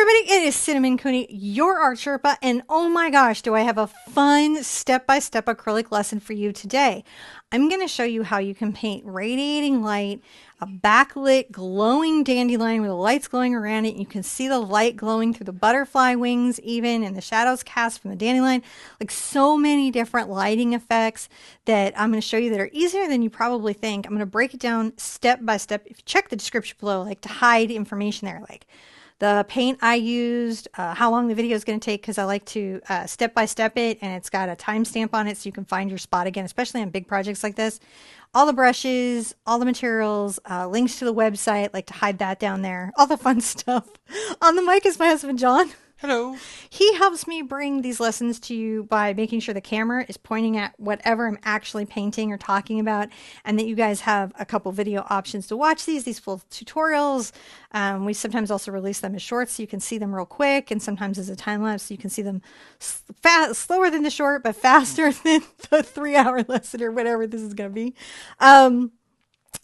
everybody, it is Cinnamon Cooney, your Art Sherpa, and oh my gosh, do I have a fun step-by-step acrylic lesson for you today. I'm going to show you how you can paint radiating light, a backlit glowing dandelion with the lights glowing around it. You can see the light glowing through the butterfly wings even, and the shadows cast from the dandelion. Like so many different lighting effects that I'm going to show you that are easier than you probably think. I'm going to break it down step by step. If you check the description below, like to hide information there, like the paint I used, how long the video is going to take, because I like to step by step it, and it's got a timestamp on it so you can find your spot again, especially on big projects like this. All the brushes, all the materials, links to the website, like to hide that down there, all the fun stuff. On the mic is my husband, John. Hello. He helps me bring these lessons to you by making sure the camera is pointing at whatever I'm actually painting or talking about, and that you guys have a couple video options to watch these full tutorials. We sometimes also release them as shorts so you can see them real quick, and sometimes as a time lapse so you can see them slower than the short, but faster than the 3-hour lesson or whatever this is going to be.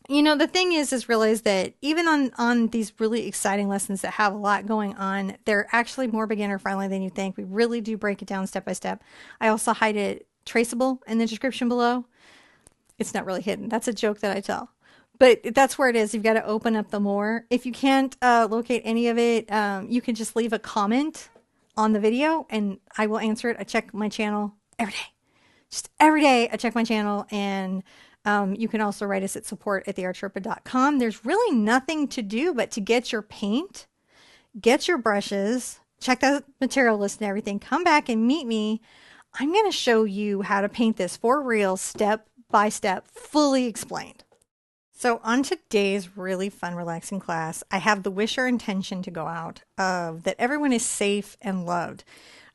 You know, the thing is realize that even on these really exciting lessons that have a lot going on, they're actually more beginner friendly than you think. We really do break it down step by step. I also hide it traceable in the description below. It's not really hidden. That's a joke that I tell. But that's where it is. You've got to open up the more. If you can't locate any of it, you can just leave a comment on the video and I will answer it. I check my channel every day. Just every day I check my channel, and you can also write us at support@theartsherpa.com. There's really nothing to do but to get your paint, get your brushes, check the material list and everything, come back and meet me. I'm going to show you how to paint this for real, step by step, fully explained. So on today's really fun, relaxing class, I have the wish or intention to go out of that everyone is safe and loved.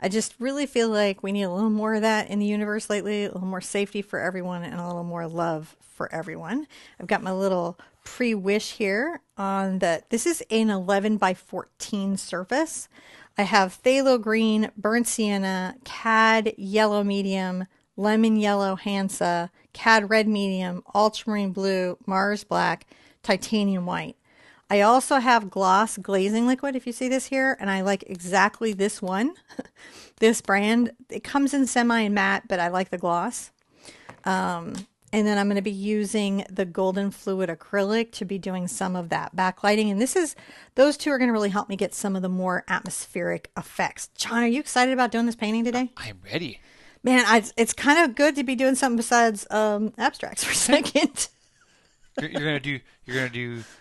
I just really feel like we need a little more of that in the universe lately, a little more safety for everyone and a little more love for everyone. I've got my little pre-wish here on that. This is an 11 by 14 surface. I have phthalo green, burnt sienna, cad yellow medium, lemon yellow Hansa, cad red medium, ultramarine blue, Mars black, titanium white. I also have gloss glazing liquid, if you see this here, and I like exactly this one, this brand. It comes in semi and matte, but I like the gloss. And then I'm going to be using the golden fluid acrylic to be doing some of that backlighting. And those two are going to really help me get some of the more atmospheric effects. John, are you excited about doing this painting today? I'm ready. Man, it's kind of good to be doing something besides abstracts for a second. You're gonna do.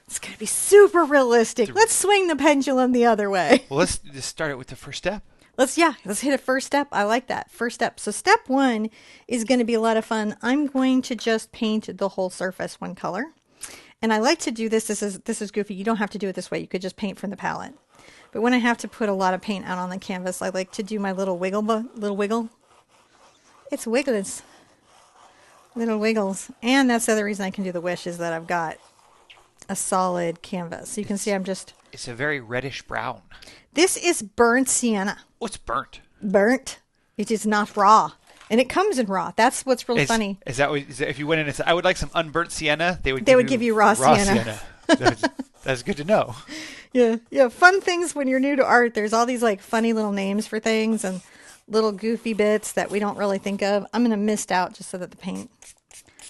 It's gonna be super realistic. Let's swing the pendulum the other way. Well, let's just start it with the first step. Let's hit a first step. I like that first step. So step one is going to be a lot of fun. I'm going to just paint the whole surface one color, and I like to do this. This is goofy. You don't have to do it this way. You could just paint from the palette. But when I have to put a lot of paint out on the canvas, I like to do my little wiggle. It's wigglers. Little wiggles. And that's the other reason I can do the wish, is that I've got a solid canvas. So you can see It's a very reddish brown. This is burnt sienna. Oh, it's burnt. Burnt. It is not raw. And it comes in raw. That's what's really funny. Is that if you went in and said, I would like some unburnt sienna, they would give you raw sienna. That's good to know. Yeah. Fun things when you're new to art. There's all these like funny little names for things and little goofy bits that we don't really think of. I'm going to mist out just so that the paint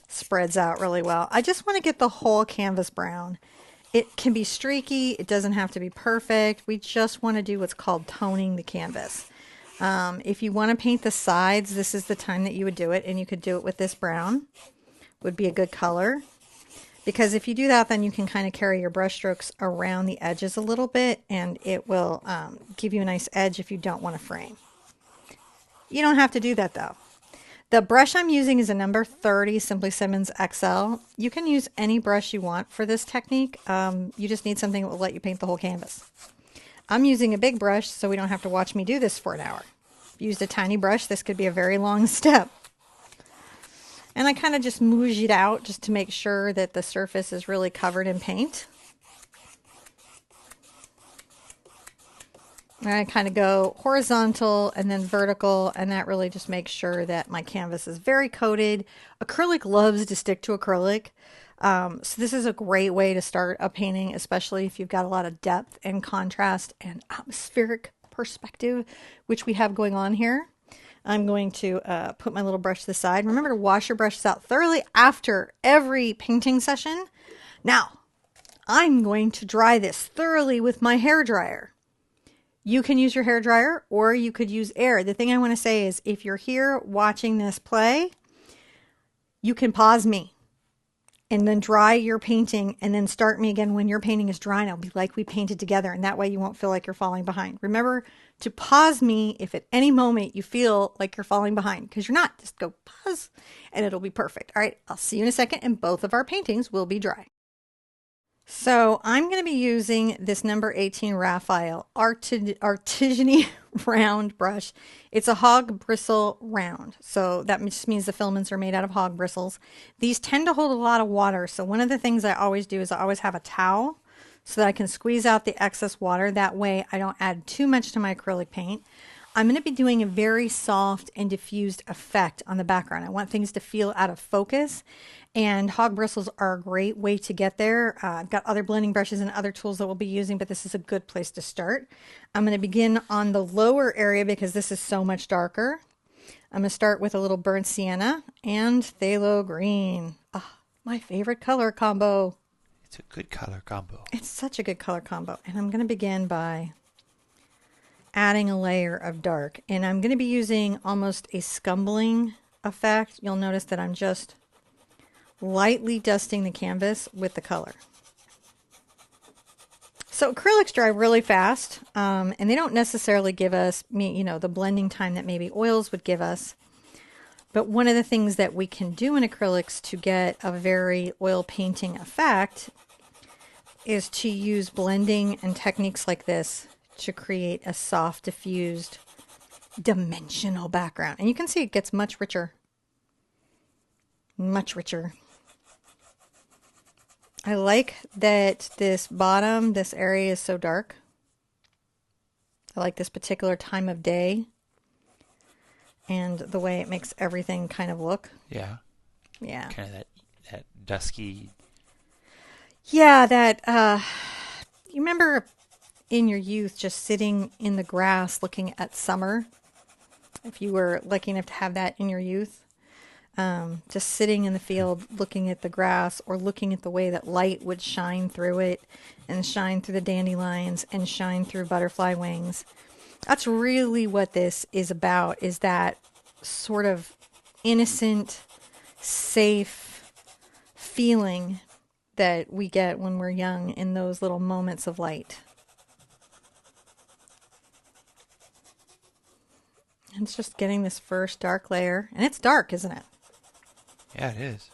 spreads out really well. I just want to get the whole canvas brown. It can be streaky. It doesn't have to be perfect. We just want to do what's called toning the canvas. If you want to paint the sides, this is the time that you would do it, and you could do it with this brown. Would be a good color. Because if you do that, then you can kind of carry your brush strokes around the edges a little bit, and it will give you a nice edge if you don't want to frame. You don't have to do that though. The brush I'm using is a number 30 Simply Simmons XL. You can use any brush you want for this technique. You just need something that will let you paint the whole canvas. I'm using a big brush so we don't have to watch me do this for an hour. If you used a tiny brush, this could be a very long step. And I kind of just smoosh it out just to make sure that the surface is really covered in paint. I kind of go horizontal and then vertical, and that really just makes sure that my canvas is very coated. Acrylic loves to stick to acrylic. So this is a great way to start a painting, especially if you've got a lot of depth and contrast and atmospheric perspective, which we have going on here. I'm going to put my little brush to the side. Remember to wash your brushes out thoroughly after every painting session. Now, I'm going to dry this thoroughly with my hair dryer. You can use your hair dryer or you could use air. The thing I want to say is if you're here watching this play, you can pause me and then dry your painting and then start me again when your painting is dry, and it'll be like we painted together, and that way you won't feel like you're falling behind. Remember to pause me if at any moment you feel like you're falling behind, because you're not. Just go pause and it'll be perfect. All right, I'll see you in a second and both of our paintings will be dry. So I'm going to be using this number 18 Raphael Artisan round brush. It's a hog bristle round. So that just means the filaments are made out of hog bristles. These tend to hold a lot of water. So one of the things I always do is I always have a towel so that I can squeeze out the excess water. That way I don't add too much to my acrylic paint. I'm going to be doing a very soft and diffused effect on the background. I want things to feel out of focus, and hog bristles are a great way to get there. I've got other blending brushes and other tools that we'll be using, but this is a good place to start. I'm going to begin on the lower area because this is so much darker. I'm going to start with a little burnt sienna and phthalo green. Oh, my favorite color combo. It's a good color combo. It's such a good color combo. And I'm going to begin by adding a layer of dark, and I'm going to be using almost a scumbling effect. You'll notice that I'm just lightly dusting the canvas with the color. So acrylics dry really fast, and they don't necessarily give us, the blending time that maybe oils would give us. But one of the things that we can do in acrylics to get a very oil painting effect is to use blending and techniques like this to create a soft, diffused, dimensional background. And you can see it gets much richer. Much richer. I like that this bottom, this area is so dark. I like this particular time of day and the way it makes everything kind of look. Yeah. Yeah. Kind of that dusky. Yeah, you remember in your youth just sitting in the grass looking at summer, if you were lucky enough to have that in your youth, just sitting in the field looking at the grass or looking at the way that light would shine through it and shine through the dandelions and shine through butterfly wings. That's really what this is about, is that sort of innocent, safe feeling that we get when we're young in those little moments of light. It's just getting this first dark layer. And it's dark, isn't it? Yeah, it is.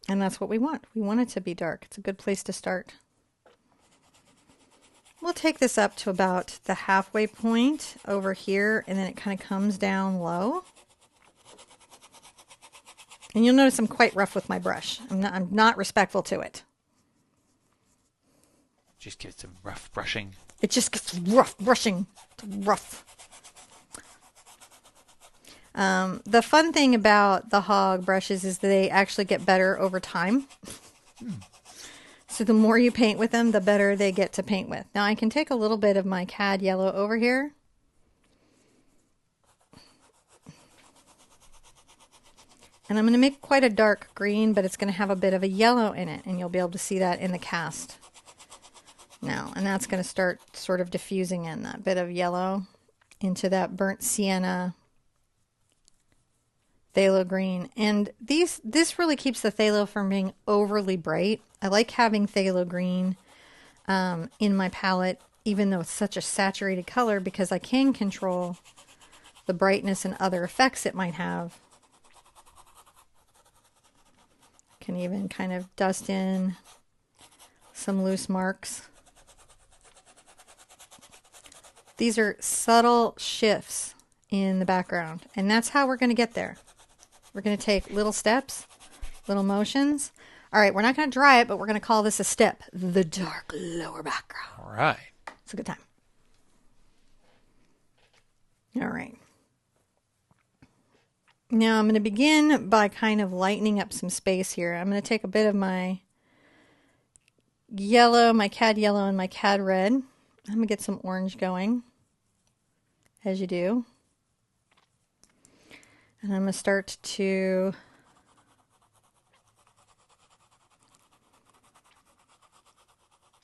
And that's what we want. We want it to be dark. It's a good place to start. We'll take this up to about the halfway point over here, and then it kind of comes down low. And you'll notice I'm quite rough with my brush. I'm not respectful to it. Just give it some rough brushing. It just gets rough brushing. It's rough. The fun thing about the hog brushes is that they actually get better over time. So the more you paint with them, the better they get to paint with. Now I can take a little bit of my cad yellow over here. And I'm going to make quite a dark green, but it's going to have a bit of a yellow in it, and you'll be able to see that in the cast now. And that's going to start sort of diffusing in that bit of yellow into that burnt sienna, phthalo green. And this really keeps the phthalo from being overly bright. I like having phthalo green in my palette, even though it's such a saturated color, because I can control the brightness and other effects it might have. Can even kind of dust in some loose marks. These are subtle shifts in the background, and that's how we're going to get there. We're going to take little steps, little motions. All right, we're not going to dry it, but we're going to call this a step, the dark lower background. All right. It's a good time. All right. Now I'm going to begin by kind of lightening up some space here. I'm going to take a bit of my yellow, my cad yellow, and my cad red. I'm going to get some orange going, as you do. And I'm going to start to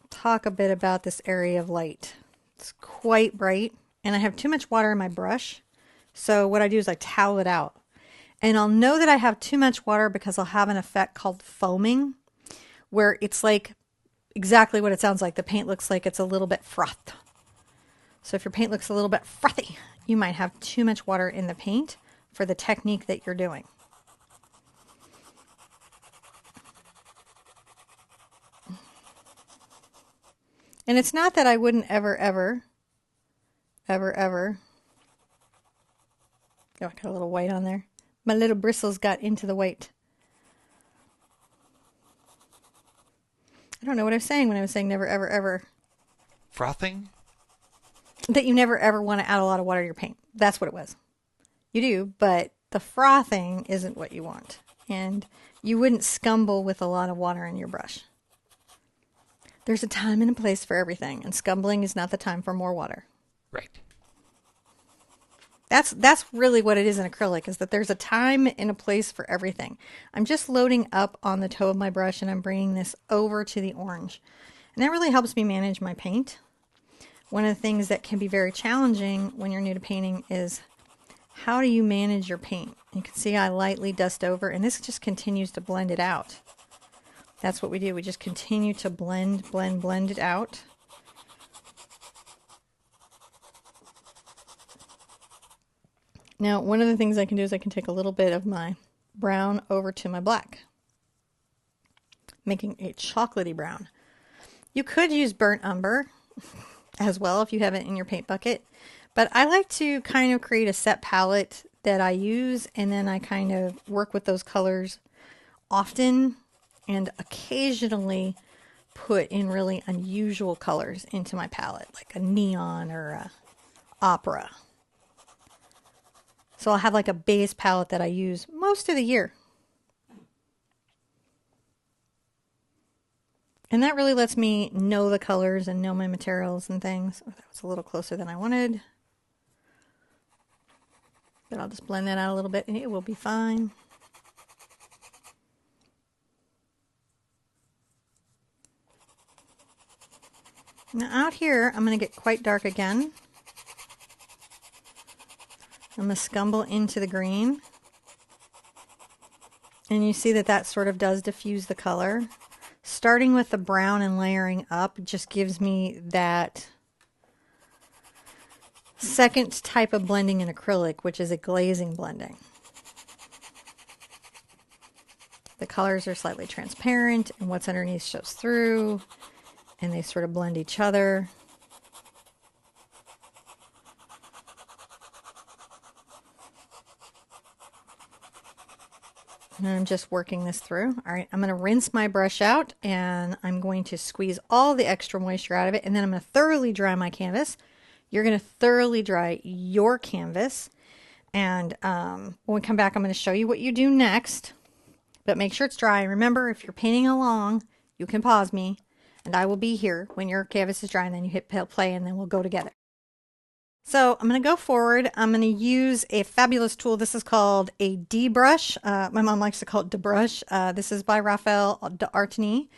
talk a bit about this area of light. It's quite bright, and I have too much water in my brush. So what I do is I towel it out. And I'll know that I have too much water because I'll have an effect called foaming, where it's like exactly what it sounds like. The paint looks like it's a little bit frothed. So if your paint looks a little bit frothy, you might have too much water in the paint for the technique that you're doing. And it's not that I wouldn't ever. Oh, I got a little white on there. My little bristles got into the white. I don't know what I was saying when I was saying never, ever. Frothing? That you never, ever want to add a lot of water to your paint. That's what it was. You do, but the frothing isn't what you want. And you wouldn't scumble with a lot of water in your brush. There's a time and a place for everything, and scumbling is not the time for more water. Right. That's really what it is in acrylic, is that there's a time and a place for everything. I'm just loading up on the toe of my brush and I'm bringing this over to the orange. And that really helps me manage my paint. One of the things that can be very challenging when you're new to painting is how do you manage your paint? You can see I lightly dust over, and this just continues to blend it out. That's what we do. We just continue to blend it out. Now, one of the things I can do is I can take a little bit of my brown over to my black, making a chocolatey brown. You could use burnt umber as well if you have it in your paint bucket, but I like to kind of create a set palette that I use, and then I kind of work with those colors often and occasionally put in really unusual colors into my palette, like a neon or a opera. So I'll have like a base palette that I use most of the year. And that really lets me know the colors and know my materials and things. Oh, that was a little closer than I wanted. But I'll just blend that out a little bit and it will be fine. Now out here, I'm going to get quite dark again. I'm going to scumble into the green. And you see that that sort of does diffuse the color. Starting with the brown and layering up just gives me that second type of blending in acrylic, which is a glazing blending. The colors are slightly transparent and what's underneath shows through, and they sort of blend each other. And I'm just working this through. All right, I'm going to rinse my brush out and I'm going to squeeze all the extra moisture out of it, and then I'm going to thoroughly dry my canvas. You're going to thoroughly dry your canvas, and when we come back I'm going to show you what you do next, but make sure it's dry. Remember, if you're painting along, you can pause me and I will be here when your canvas is dry, and then you hit play and then we'll go together. So I'm going to go forward. I'm going to use a fabulous tool. This is called a D brush. My mom likes to call it brush. This is by Raphael d'Artigny,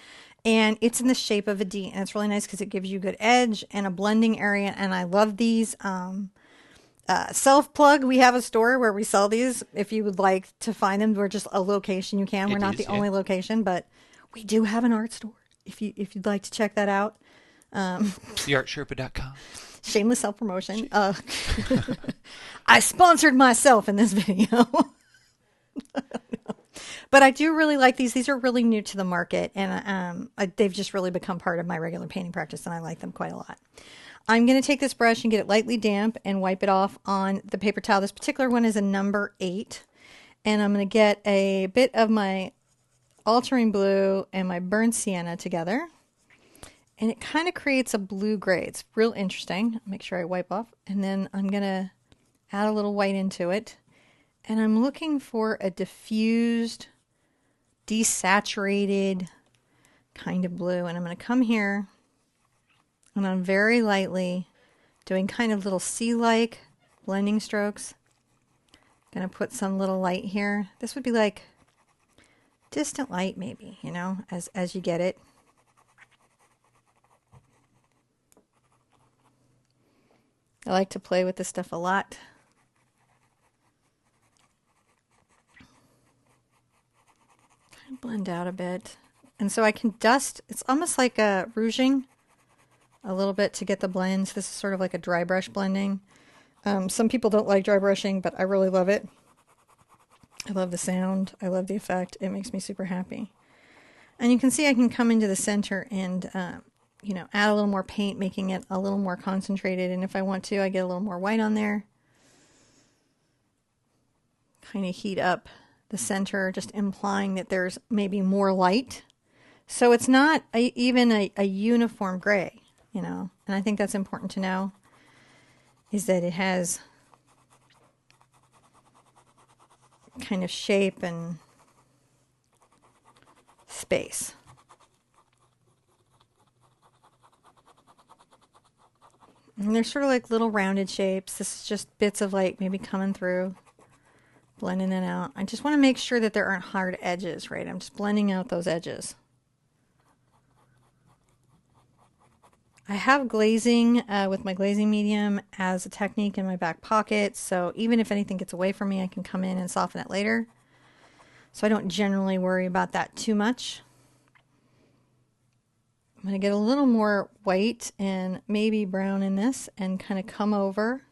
and it's in the shape of a D, and it's really nice because it gives you good edge and a blending area, and I love these. Self-plug, we have a store where we sell these. If you would like to find them, we're just a location you can. We're not the only location, but we do have an art store if you'd like to check that out. TheArtSherpa.com. Shameless self-promotion. I sponsored myself in this video. But I do really like these. These are really new to the market, and they've just really become part of my regular painting practice, and I like them quite a lot. I'm going to take this brush and get it lightly damp and wipe it off on the paper towel. This particular one is a number 8, and I'm going to get a bit of my ultramarine blue and my burnt sienna together. And it kind of creates a blue-gray. It's real interesting. Make sure I wipe off. And then I'm going to add a little white into it. And I'm looking for a diffused, desaturated kind of blue. And I'm going to come here and I'm very lightly doing kind of little sea-like blending strokes. Going to put some little light here. This would be like distant light maybe, you know, as you get it. I like to play with this stuff a lot. Kind of blend out a bit. And so I can dust, it's almost like a rouging a little bit to get the blends. This is sort of like a dry brush blending. Some people don't like dry brushing, but I really love it. I love the sound. I love the effect. It makes me super happy. And you can see I can come into the center and, you know, add a little more paint, making it a little more concentrated. And if I want to, I get a little more white on there. Kind of heat up the center, just implying that there's maybe more light. So it's not even a uniform gray, you know. And I think that's important to know, is that it has kind of shape and space. And they're sort of like little rounded shapes. This is just bits of light maybe coming through, blending it out. I just want to make sure that there aren't hard edges, right? I'm just blending out those edges. I have glazing with my glazing medium as a technique in my back pocket, so even if anything gets away from me, I can come in and soften it later. So I don't generally worry about that too much. I'm going to get a little more white and maybe brown in this and kind of come over.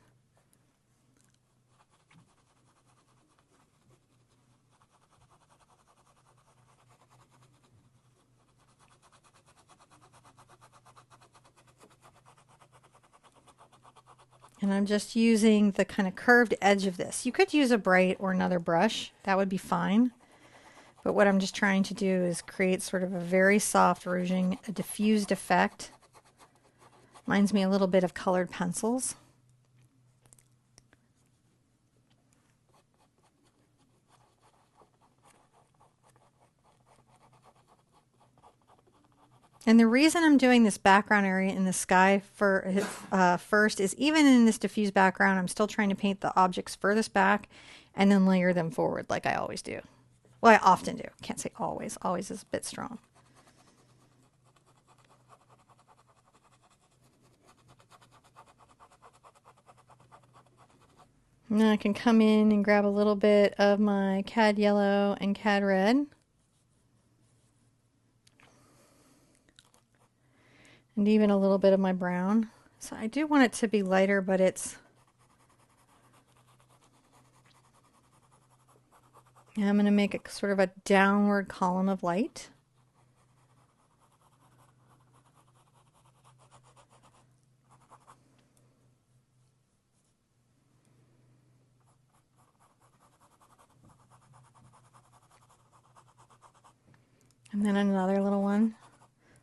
And I'm just using the kind of curved edge of this. You could use a bright or another brush. That would be fine. But what I'm just trying to do is create sort of a very soft rouging, a diffused effect. Reminds me a little bit of colored pencils. And the reason I'm doing this background area in the sky first is even in this diffused background, I'm still trying to paint the objects furthest back and then layer them forward like I always do. Well, I often do. Can't say always. Always is a bit strong. Now I can come in and grab a little bit of my cad yellow and cad red. And even a little bit of my brown. So I do want it to be lighter, but it's... And I'm going to make a sort of a downward column of light. And then another little one.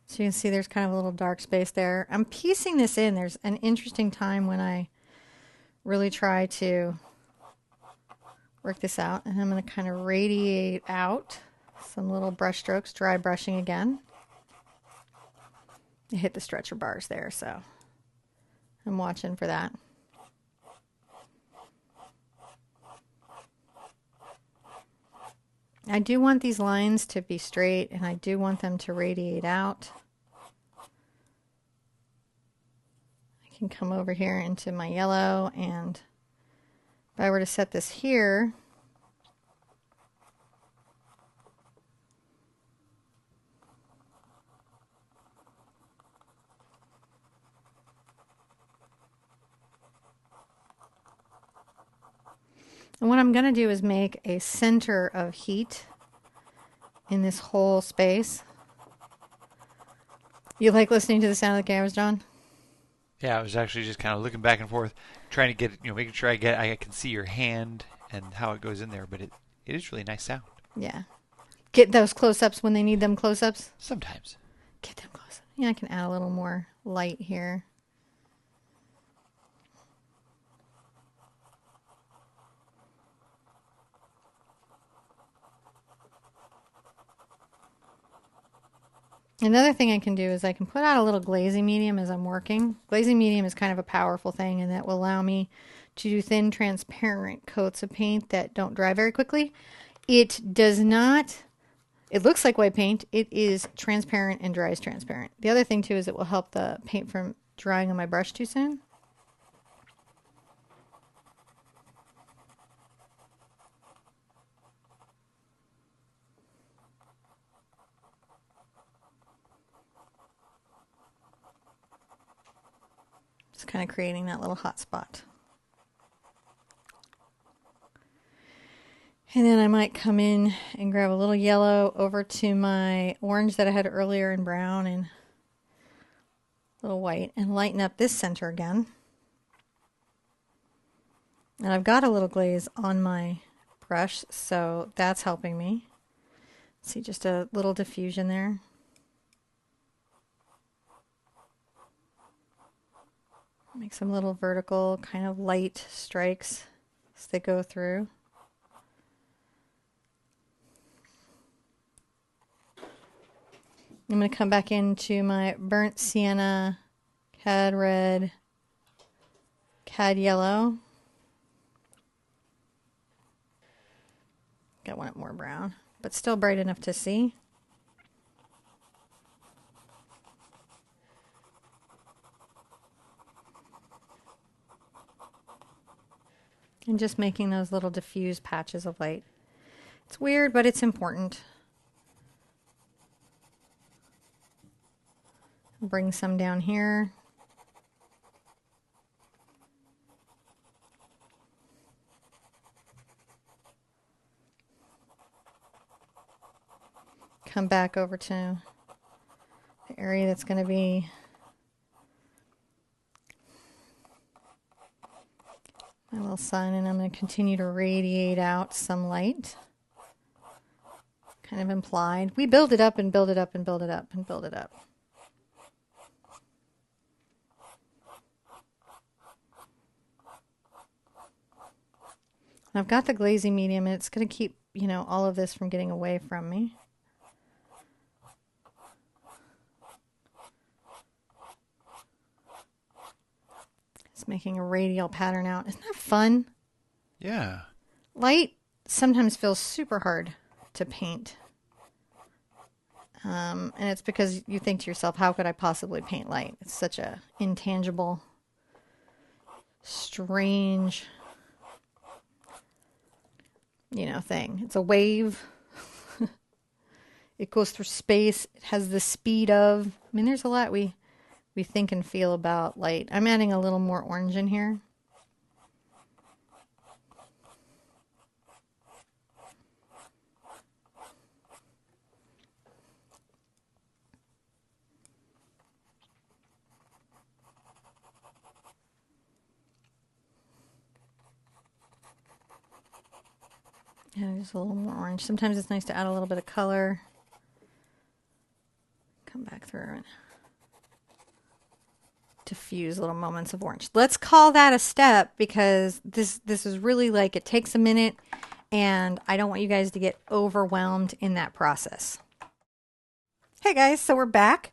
So you can see there's kind of a little dark space there. I'm piecing this in. There's an interesting time when I really try to work this out. And I'm going to kind of radiate out some little brush strokes, dry brushing again. I hit the stretcher bars there, so I'm watching for that. I do want these lines to be straight, and I do want them to radiate out. I can come over here into my yellow, and if I were to set this here, and what I'm going to do is make a center of heat in this whole space. You like listening to the sound of the cameras, John? Yeah, I was actually just kind of looking back and forth, trying to get, making sure I can see your hand and how it goes in there. But it is really nice sound. Yeah. Get those close-ups when they need them close-ups. Sometimes. Get them close-ups. Yeah, I can add a little more light here. Another thing I can do is I can put out a little glazing medium as I'm working. Glazing medium is kind of a powerful thing, and that will allow me to do thin, transparent coats of paint that don't dry very quickly. It does not, it looks like white paint. It is transparent and dries transparent. The other thing too is it will help the paint from drying on my brush too soon. Just kind of creating that little hot spot. And then I might come in and grab a little yellow over to my orange that I had earlier in brown and a little white and lighten up this center again. And I've got a little glaze on my brush, so that's helping me. See, just a little diffusion there. Make some little vertical kind of light strikes as they go through. I'm going to come back into my burnt sienna, cad red, cad yellow. I want it more brown, but still bright enough to see. And just making those little diffuse patches of light. It's weird, but it's important. Bring some down here. Come back over to the area that's going to be my little sun, and I'm going to continue to radiate out some light. Kind of implied. We build it up and build it up and build it up and build it up. I've got the glazing medium, and it's going to keep, all of this from getting away from me. Just making a radial pattern out. Isn't that fun? Yeah. Light sometimes feels super hard to paint. And it's because you think to yourself, how could I possibly paint light? It's such a intangible, strange, thing. It's a wave. It goes through space. It has the speed of, there's a lot we think and feel about light. I'm adding a little more orange in here. Yeah, just a little more orange. Sometimes it's nice to add a little bit of color. Come back through and diffuse little moments of orange. Let's call that a step, because this is really like, it takes a minute, and I don't want you guys to get overwhelmed in that process. Hey guys, so we're back,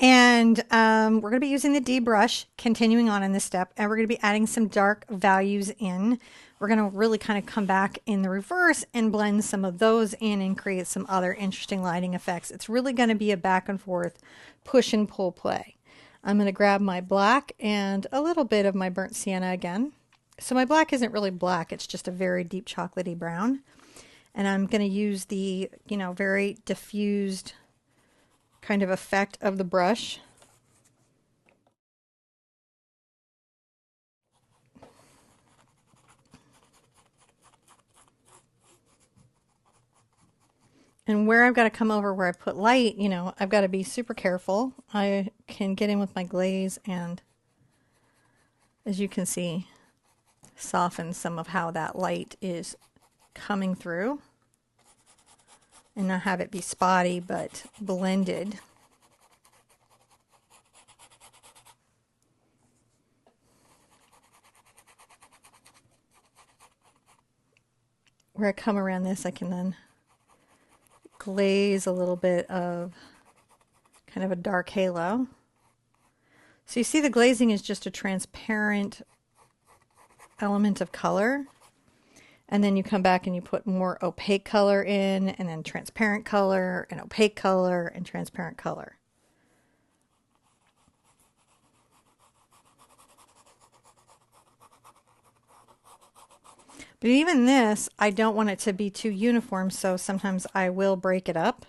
and we're going to be using the D brush, continuing on in this step, and we're going to be adding some dark values in. We're going to really kind of come back in the reverse and blend some of those in and create some other interesting lighting effects. It's really going to be a back and forth push and pull play. I'm going to grab my black and a little bit of my burnt sienna again. So my black isn't really black, it's just a very deep chocolatey brown. And I'm going to use the, very diffused kind of effect of the brush. And where I've got to come over where I put light, I've got to be super careful. I can get in with my glaze and, as you can see, soften some of how that light is coming through. And not have it be spotty, but blended. Where I come around this, I can then glaze a little bit of kind of a dark halo. So you see the glazing is just a transparent element of color. And then you come back and you put more opaque color in, and then transparent color, and opaque color, and transparent color. But even this, I don't want it to be too uniform, so sometimes I will break it up.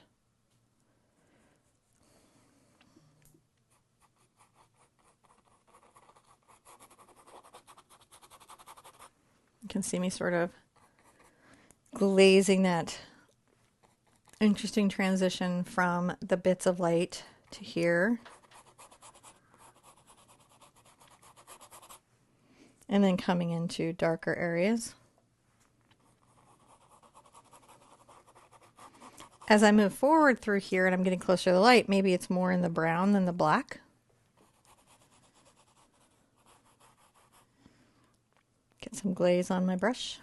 You can see me sort of glazing that interesting transition from the bits of light to here. And then coming into darker areas. As I move forward through here and I'm getting closer to the light, maybe it's more in the brown than the black. Get some glaze on my brush.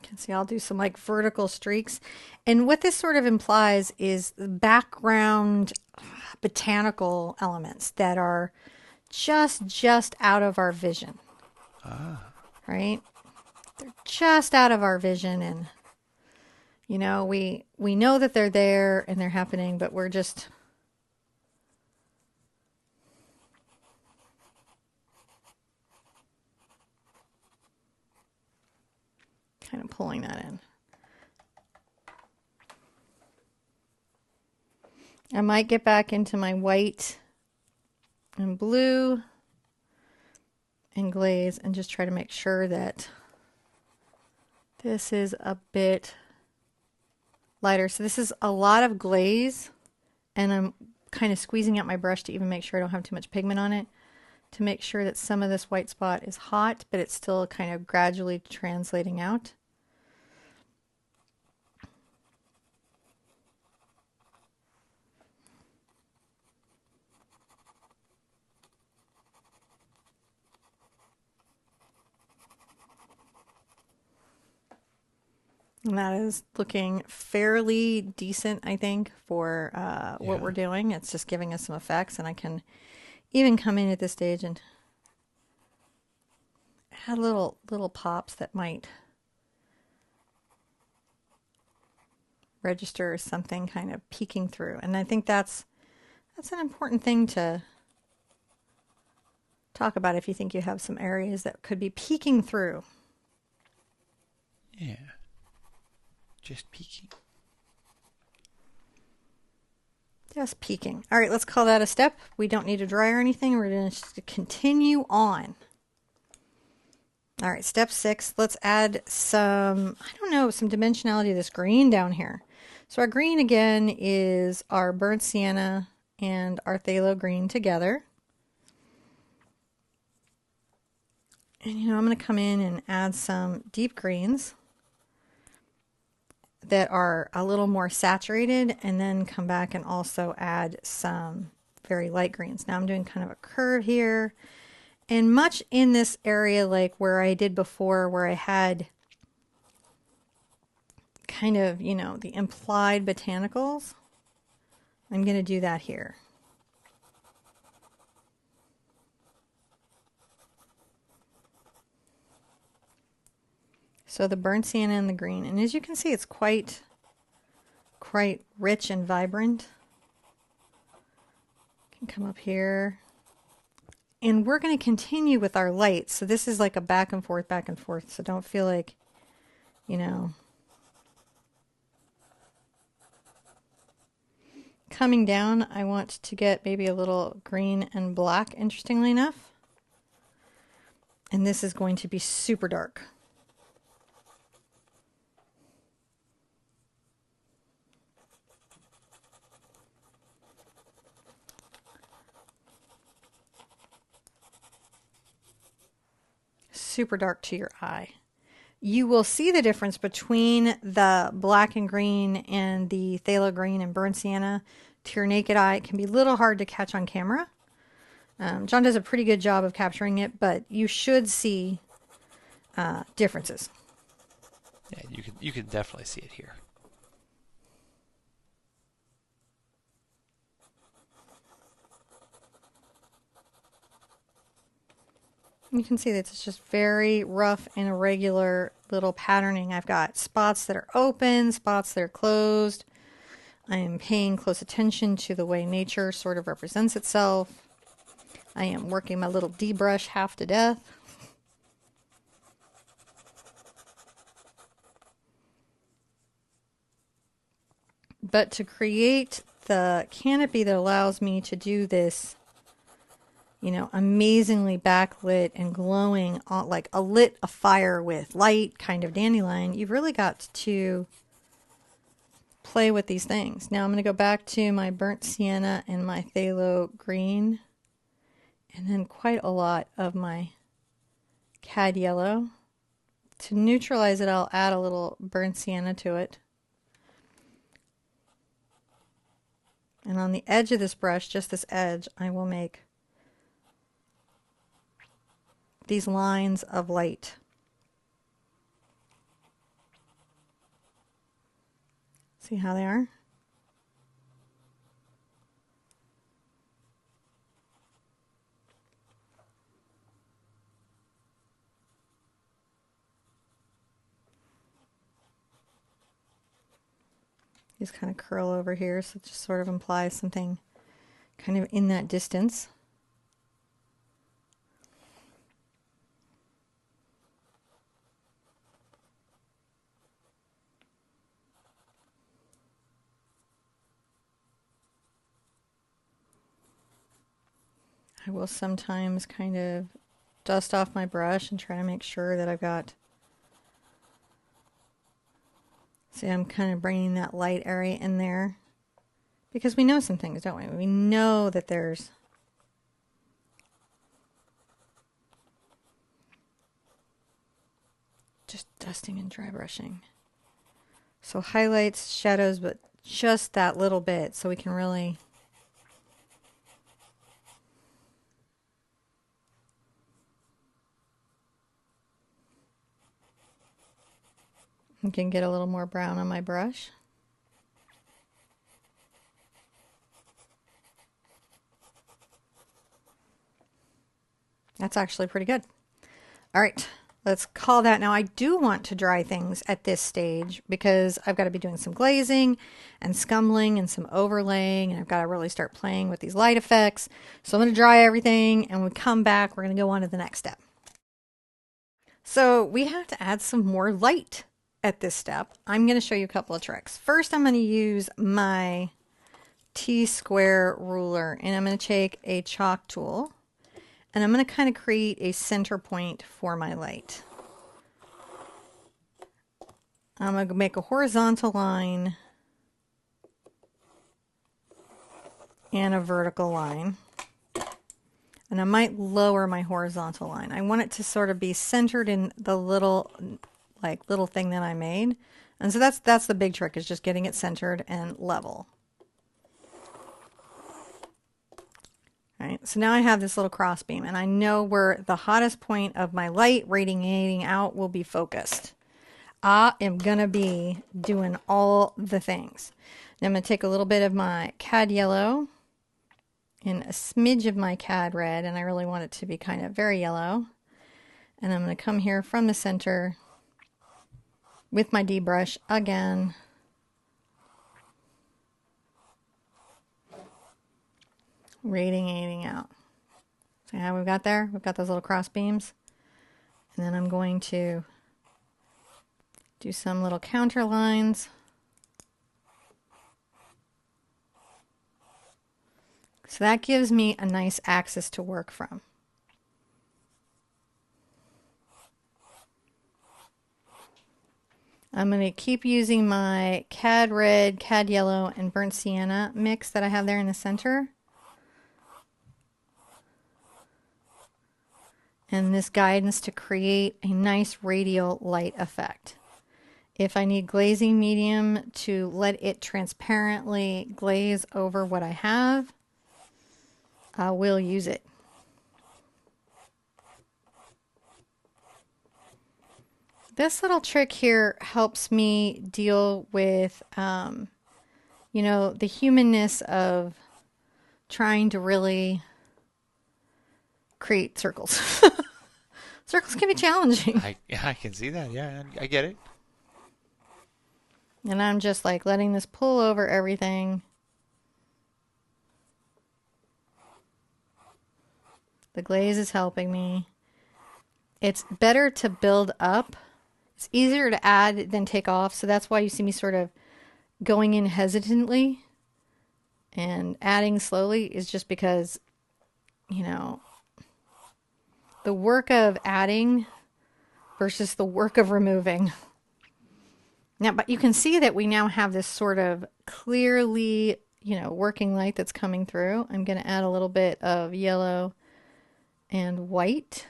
You can see I'll do some like vertical streaks. And what this sort of implies is background botanical elements that are just out of our vision. Right? They're just out of our vision, and you know, we know that they're there and they're happening, but we're just kind of pulling that in. I might get back into my white and blue and glaze and just try to make sure that this is a bit lighter. So this is a lot of glaze, and I'm kind of squeezing out my brush to even make sure I don't have too much pigment on it, to make sure that some of this white spot is hot, but it's still kind of gradually translating out. And that is looking fairly decent, I think, for what we're doing. It's just giving us some effects, and I can even come in at this stage and add little pops that might register as something kind of peeking through. And I think that's an important thing to talk about if you think you have some areas that could be peeking through. Yeah. Just peeking. Just peeking. All right, let's call that a step. We don't need to dry or anything. We're going to continue on. All right, step 6. Let's add some, I don't know, some dimensionality to this green down here. So our green, again, is our burnt sienna and our phthalo green together. And, you know, I'm going to come in and add some deep greens that are a little more saturated, and then come back and also add some very light greens. Now I'm doing kind of a curve here, and much in this area like where I did before, where I had kind of, you know, the implied botanicals, I'm going to do that here. So the burnt sienna and the green. And as you can see, it's quite rich and vibrant. Can come up here. And we're going to continue with our light. So this is like a back and forth. So don't feel like, you know, coming down, I want to get maybe a little green and black, interestingly enough. And this is going to be super dark. Super dark to your eye. You will see the difference between the black and green and the phthalo green and burnt sienna to your naked eye. It can be a little hard to catch on camera. John does a pretty good job of capturing it, but you should see differences. Yeah, you can definitely see it here. You can see that it's just very rough and irregular little patterning. I've got spots that are open, spots that are closed. I am paying close attention to the way nature sort of represents itself. I am working my little D-brush half to death. But to create the canopy that allows me to do this, you know, amazingly backlit and glowing, like a fire with light kind of dandelion, you've really got to play with these things. Now I'm going to go back to my burnt sienna and my phthalo green, and then quite a lot of my cad yellow. To neutralize it, I'll add a little burnt sienna to it. And on the edge of this brush, just this edge, I will make these lines of light. See how they are? These kind of curl over here, so it just sort of implies something kind of in that distance. I will sometimes kind of dust off my brush and try to make sure that I've got, see, I'm kind of bringing that light area in there because we know some things, don't we? We know that there's just dusting and dry brushing. So highlights, shadows, but just that little bit so we can really I can get a little more brown on my brush. That's actually pretty good. All right, let's call that. Now I do want to dry things at this stage because I've got to be doing some glazing and scumbling and some overlaying, and I've got to really start playing with these light effects. So I'm going to dry everything, and when we come back, we're going to go on to the next step. So we have to add some more light at this step. I'm going to show you a couple of tricks. First, I'm going to use my T-square ruler, and I'm going to take a chalk tool, and I'm going to kind of create a center point for my light. I'm going to make a horizontal line and a vertical line. And I might lower my horizontal line. I want it to sort of be centered in the little thing that I made. And so that's the big trick, is just getting it centered and level. All right, so now I have this little cross beam, and I know where the hottest point of my light radiating out will be focused. I am gonna be doing all the things. Now I'm gonna take a little bit of my cad yellow and a smidge of my cad red, and I really want it to be kind of very yellow. And I'm going to come here from the center with my D brush again. Radiating out. See how we've got there? We've got those little cross beams. And then I'm going to do some little counter lines. So that gives me a nice axis to work from. I'm going to keep using my cad red, cad yellow, and burnt sienna mix that I have there in the center. And this guidance to create a nice radial light effect. If I need glazing medium to let it transparently glaze over what I have, I will use it. This little trick here helps me deal with, you know, the humanness of trying to really create circles. Circles can be challenging. I can see that. Yeah, I get it. And I'm just like letting this pull over everything. The glaze is helping me. It's better to build up. It's easier to add than take off. So that's why you see me sort of going in hesitantly and adding slowly is just because, you know, the work of adding versus the work of removing. Now, but you can see that we now have this sort of clearly, you know, working light that's coming through. I'm going to add a little bit of yellow and white.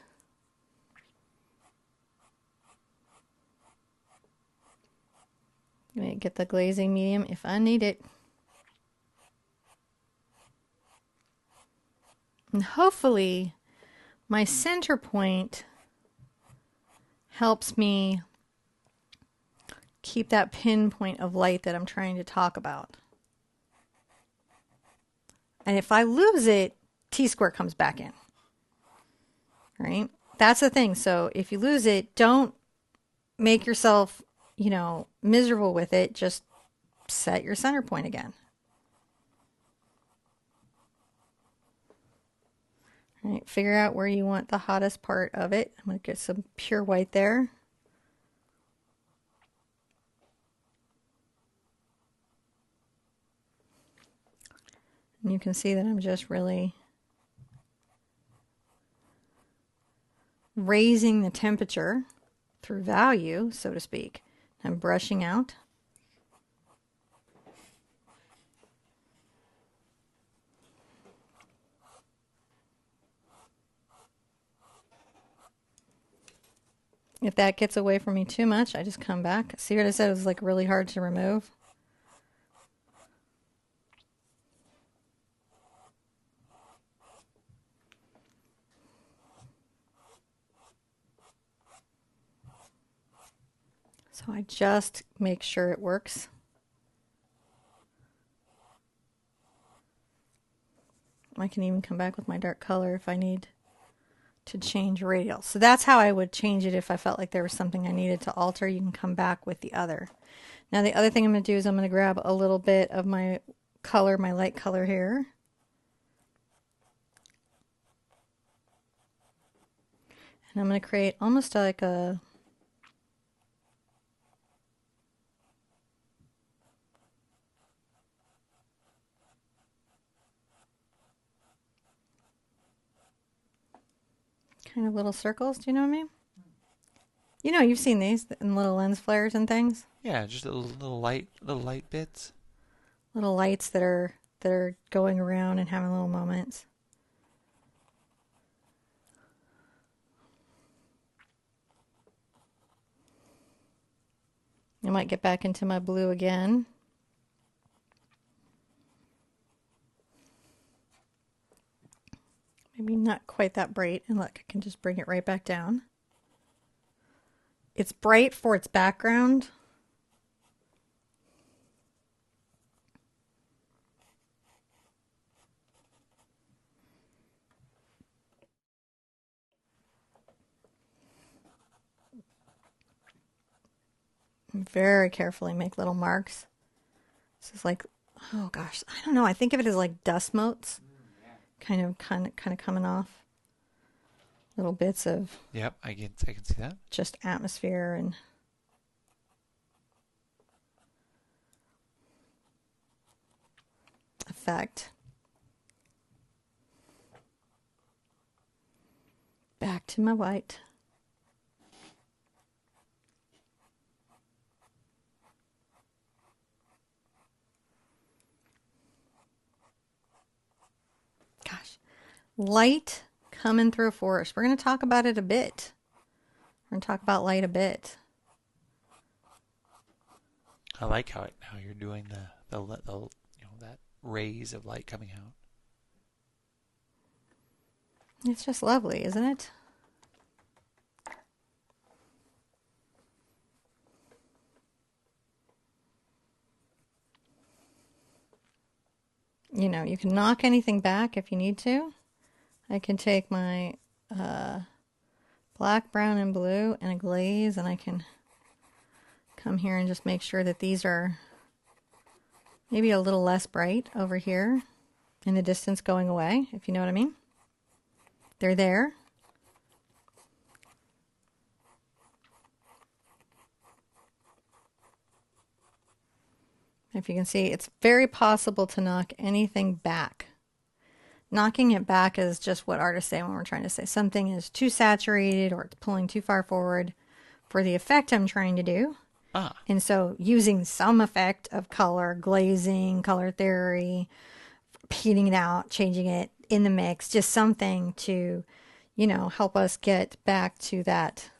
I'm going to get the glazing medium if I need it. And hopefully my center point helps me keep that pinpoint of light that I'm trying to talk about. And if I lose it, T-square comes back in. Right? That's the thing. So if you lose it, don't make yourself, you know, miserable with it. Just set your center point again. All right, figure out where you want the hottest part of it. I'm going to get some pure white there. And you can see that I'm just really raising the temperature through value, so to speak. I'm brushing out. If that gets away from me too much, I just come back. See what I said? It was like really hard to remove. So I just make sure it works. I can even come back with my dark color if I need to change radial. So that's how I would change it if I felt like there was something I needed to alter. You can come back with the other. Now the other thing I'm going to do is I'm going to grab a little bit of my color, my light color here. And I'm going to create almost like a kind of little circles. Do you know what I mean? You know, you've seen these in little lens flares and things. Yeah, just little light bits. Little lights that are going around and having little moments. I might get back into my blue again. Maybe not quite that bright. And look, I can just bring it right back down. It's bright for its background. Very carefully make little marks. This is like, oh gosh, I don't know. I think of it as like dust motes, kind of coming off. Little bits of. Yep, I can see that. Just atmosphere and. Effect. Back to my white. Gosh, light coming through a forest. We're going to talk about it a bit. We're going to talk about light a bit. I like how you're doing the you know, that rays of light coming out. It's just lovely, isn't it? You know, you can knock anything back if you need to. I can take my black, brown, and blue and a glaze, and I can come here and just make sure that these are maybe a little less bright over here in the distance going away, if you know what I mean. They're there. If you can see, it's very possible to knock anything back. Knocking it back is just what artists say when we're trying to say something is too saturated or it's pulling too far forward for the effect I'm trying to do. Ah. And so using some effect of color, glazing, color theory, heating it out, changing it in the mix, just something to, you know, help us get back to that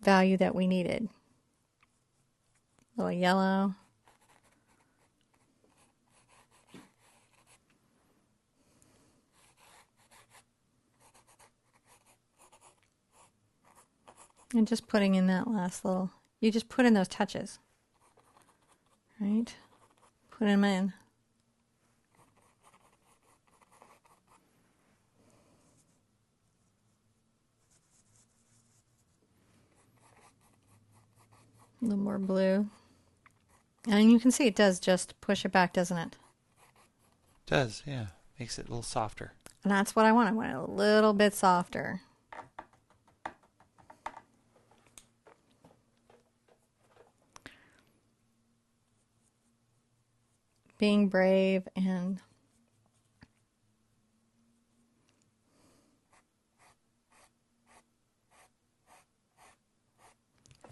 value that we needed. A little yellow. And just putting in that last little, you just put in those touches, right? Put them in. A little more blue. And you can see it does just push it back, doesn't it? It does, yeah. Makes it a little softer. And that's what I want. I want it a little bit softer. Being brave and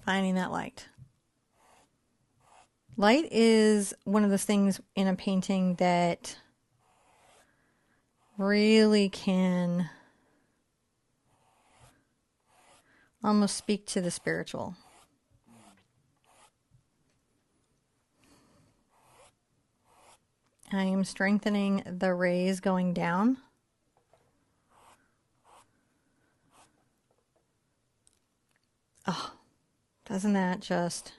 finding that light. Light is one of those things in a painting that really can almost speak to the spiritual. I am strengthening the rays going down. Oh, doesn't that just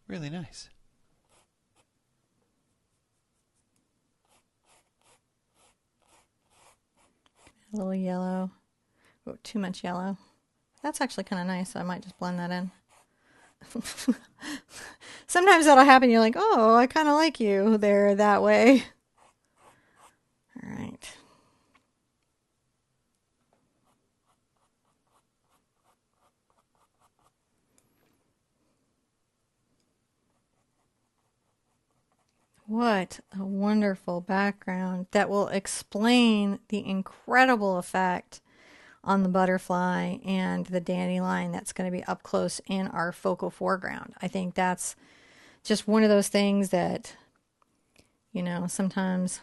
really nice. A little yellow. Oh, too much yellow. That's actually kind of nice, so I might just blend that in. Sometimes that'll happen. You're like, oh, I kind of like you there that way. All right. What a wonderful background that will explain the incredible effect on the butterfly and the dandelion that's going to be up close in our focal foreground. I think that's just one of those things that, you know, sometimes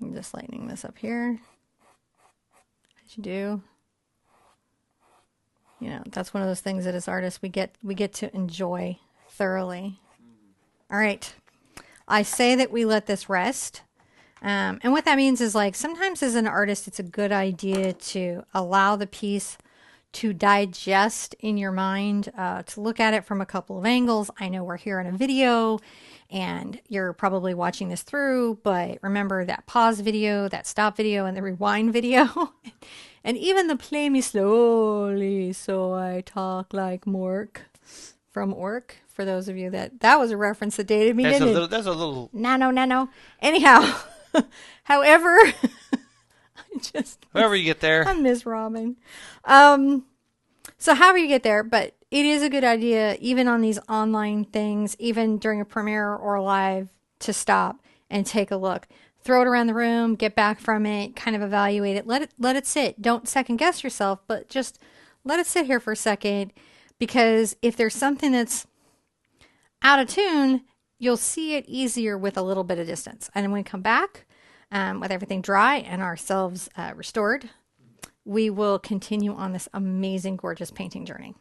I'm just lightening this up here, as you do. You know, that's one of those things that as artists we get to enjoy thoroughly. All right. I say that we let this rest. And what that means is, like, sometimes as an artist, it's a good idea to allow the piece to digest in your mind, to look at it from a couple of angles. I know we're here in a video and you're probably watching this through, but remember that pause video, that stop video, and the rewind video. And even the play me slowly so I talk like Mork from Ork. For those of you that was a reference that dated me, That's didn't it? That's a little... No. Anyhow, however, However you get there. I miss Robin. So however you get there, but it is a good idea, even on these online things, even during a premiere or live, to stop and take a look. Throw it around the room, get back from it, kind of evaluate it. Let it sit. Don't second guess yourself, but just let it sit here for a second, because if there's something that's out of tune, you'll see it easier with a little bit of distance. And when we come back, with everything dry and ourselves restored, we will continue on this amazing, gorgeous painting journey.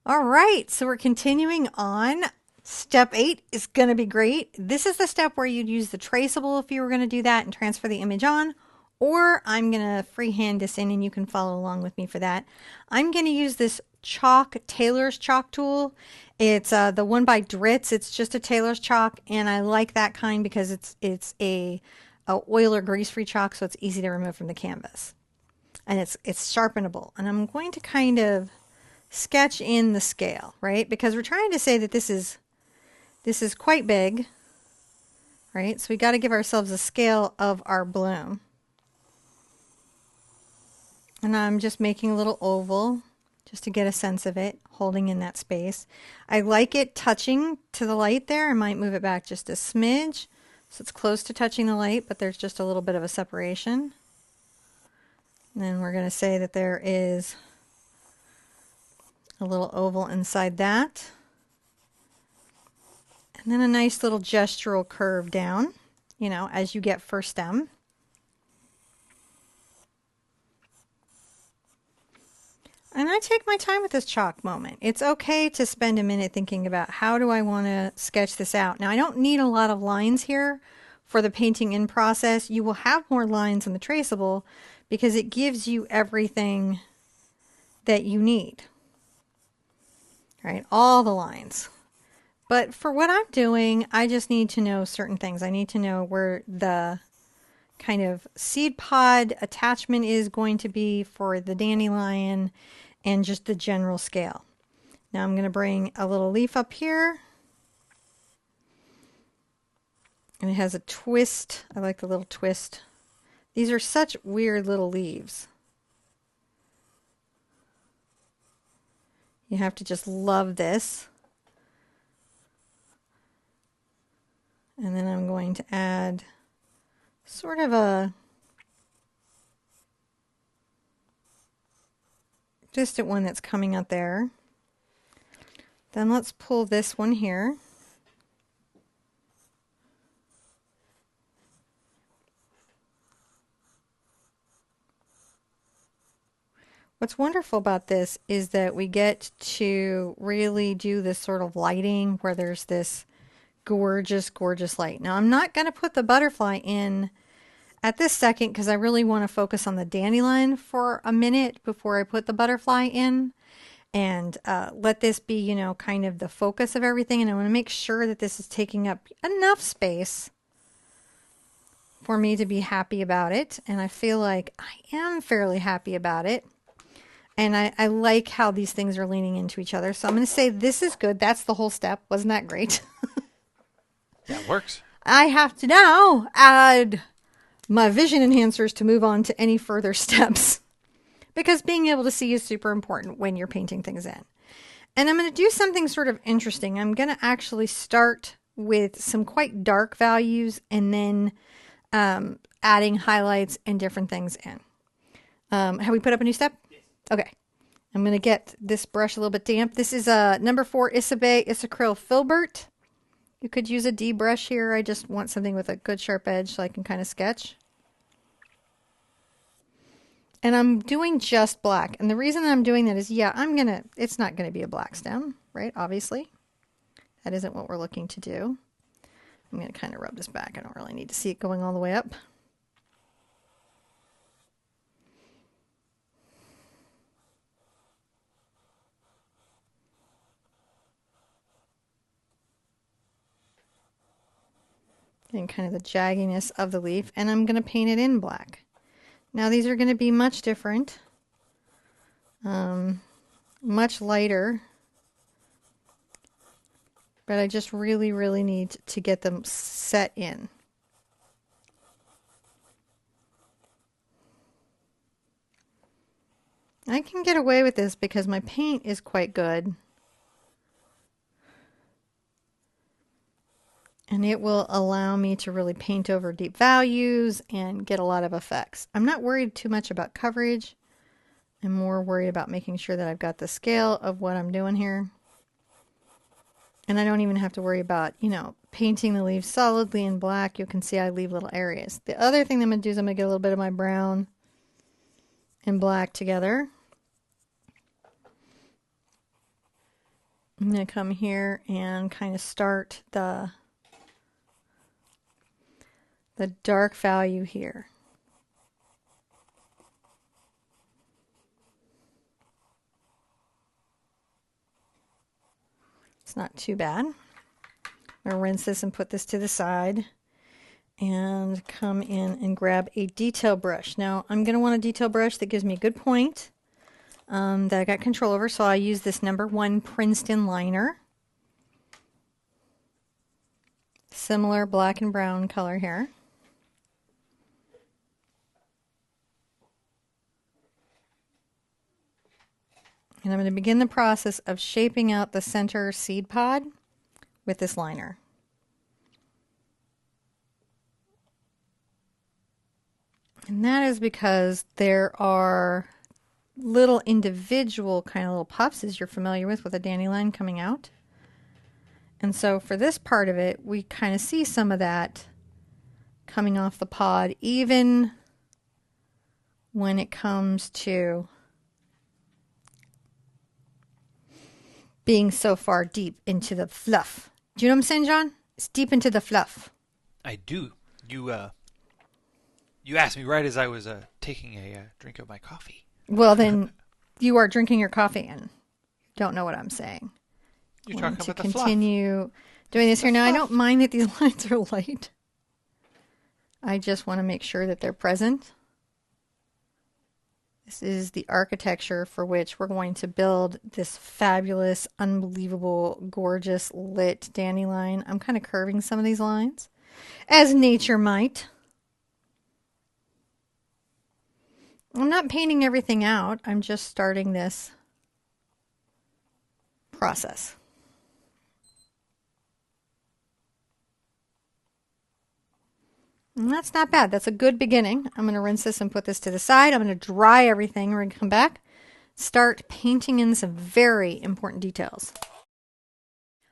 All right, so we're continuing on. Step 8 is going to be great. This is the step where you'd use the traceable if you were going to do that and transfer the image on, or I'm going to freehand this in and you can follow along with me for that. I'm going to use this chalk, Taylor's chalk tool. It's the one by Dritz. It's just a Taylor's chalk, and I like that kind because it's a oil or grease-free chalk, so it's easy to remove from the canvas. And it's sharpenable. And I'm going to kind of sketch in the scale, right? Because we're trying to say that this is quite big, right? So we got to give ourselves a scale of our bloom. And I'm just making a little oval just to get a sense of it, holding in that space. I like it touching to the light there. I might move it back just a smidge so it's close to touching the light, but there's just a little bit of a separation. And then we're going to say that there is a little oval inside that. And then a nice little gestural curve down, you know, as you get first stem. And I take my time with this chalk moment. It's okay to spend a minute thinking about how do I want to sketch this out. Now, I don't need a lot of lines here for the painting in process. You will have more lines in the traceable because it gives you everything that you need, right? All the lines. But for what I'm doing, I just need to know certain things. I need to know where the kind of seed pod attachment is going to be for the dandelion and just the general scale. Now I'm going to bring a little leaf up here. And it has a twist. I like the little twist. These are such weird little leaves. You have to just love this. And then I'm going to add sort of a distant one that's coming out there. Then let's pull this one here. What's wonderful about this is that we get to really do this sort of lighting where there's this gorgeous, gorgeous light. Now I'm not going to put the butterfly in at this second because I really want to focus on the dandelion for a minute before I put the butterfly in. And let this be, you know, kind of the focus of everything. And I want to make sure that this is taking up enough space for me to be happy about it. And I feel like I am fairly happy about it. And I like how these things are leaning into each other. So I'm going to say this is good. That's the whole step. Wasn't that great? That works. I have to now add my vision enhancers to move on to any further steps. Because being able to see is super important when you're painting things in. And I'm going to do something sort of interesting. I'm going to actually start with some quite dark values and then adding highlights and different things in. Have we put up a new step? Yes. Okay. I'm going to get this brush a little bit damp. This is a number 4 Isabey Isacryl Filbert. You could use a D brush here. I just want something with a good sharp edge so I can kind of sketch. And I'm doing just black. And the reason I'm doing that is, yeah, it's not going to be a black stem, right? Obviously. That isn't what we're looking to do. I'm going to kind of rub this back. I don't really need to see it going all the way up. And kind of the jagginess of the leaf. And I'm going to paint it in black. Now these are going to be much different. Much lighter. But I just really, really need to get them set in. I can get away with this because my paint is quite good. And it will allow me to really paint over deep values and get a lot of effects. I'm not worried too much about coverage. I'm more worried about making sure that I've got the scale of what I'm doing here. And I don't even have to worry about, you know, painting the leaves solidly in black. You can see I leave little areas. The other thing I'm going to do is I'm going to get a little bit of my brown and black together. I'm going to come here and kind of start the dark value here. It's not too bad. I'm going to rinse this and put this to the side and come in and grab a detail brush. Now I'm going to want a detail brush that gives me a good point that I got control over, so I use this #1 Princeton liner. Similar black and brown color here. And I'm going to begin the process of shaping out the center seed pod with this liner. And that is because there are little individual kind of little puffs, as you're familiar with a dandelion coming out. And so for this part of it, we kind of see some of that coming off the pod, even when it comes to being so far deep into the fluff. Do you know what I'm saying, John? It's deep into the fluff. I do. You asked me right as I was taking a drink of my coffee. Well, then you are drinking your coffee and don't know what I'm saying. You're talking about the fluff. Continue doing this here. Now, I don't mind that these lines are light. I just want to make sure that they're present. This is the architecture for which we're going to build this fabulous, unbelievable, gorgeous, lit dandelion. I'm kind of curving some of these lines, as nature might. I'm not painting everything out. I'm just starting this process. And that's not bad. That's a good beginning. I'm going to rinse this and put this to the side. I'm going to dry everything. We're going to come back, start painting in some very important details.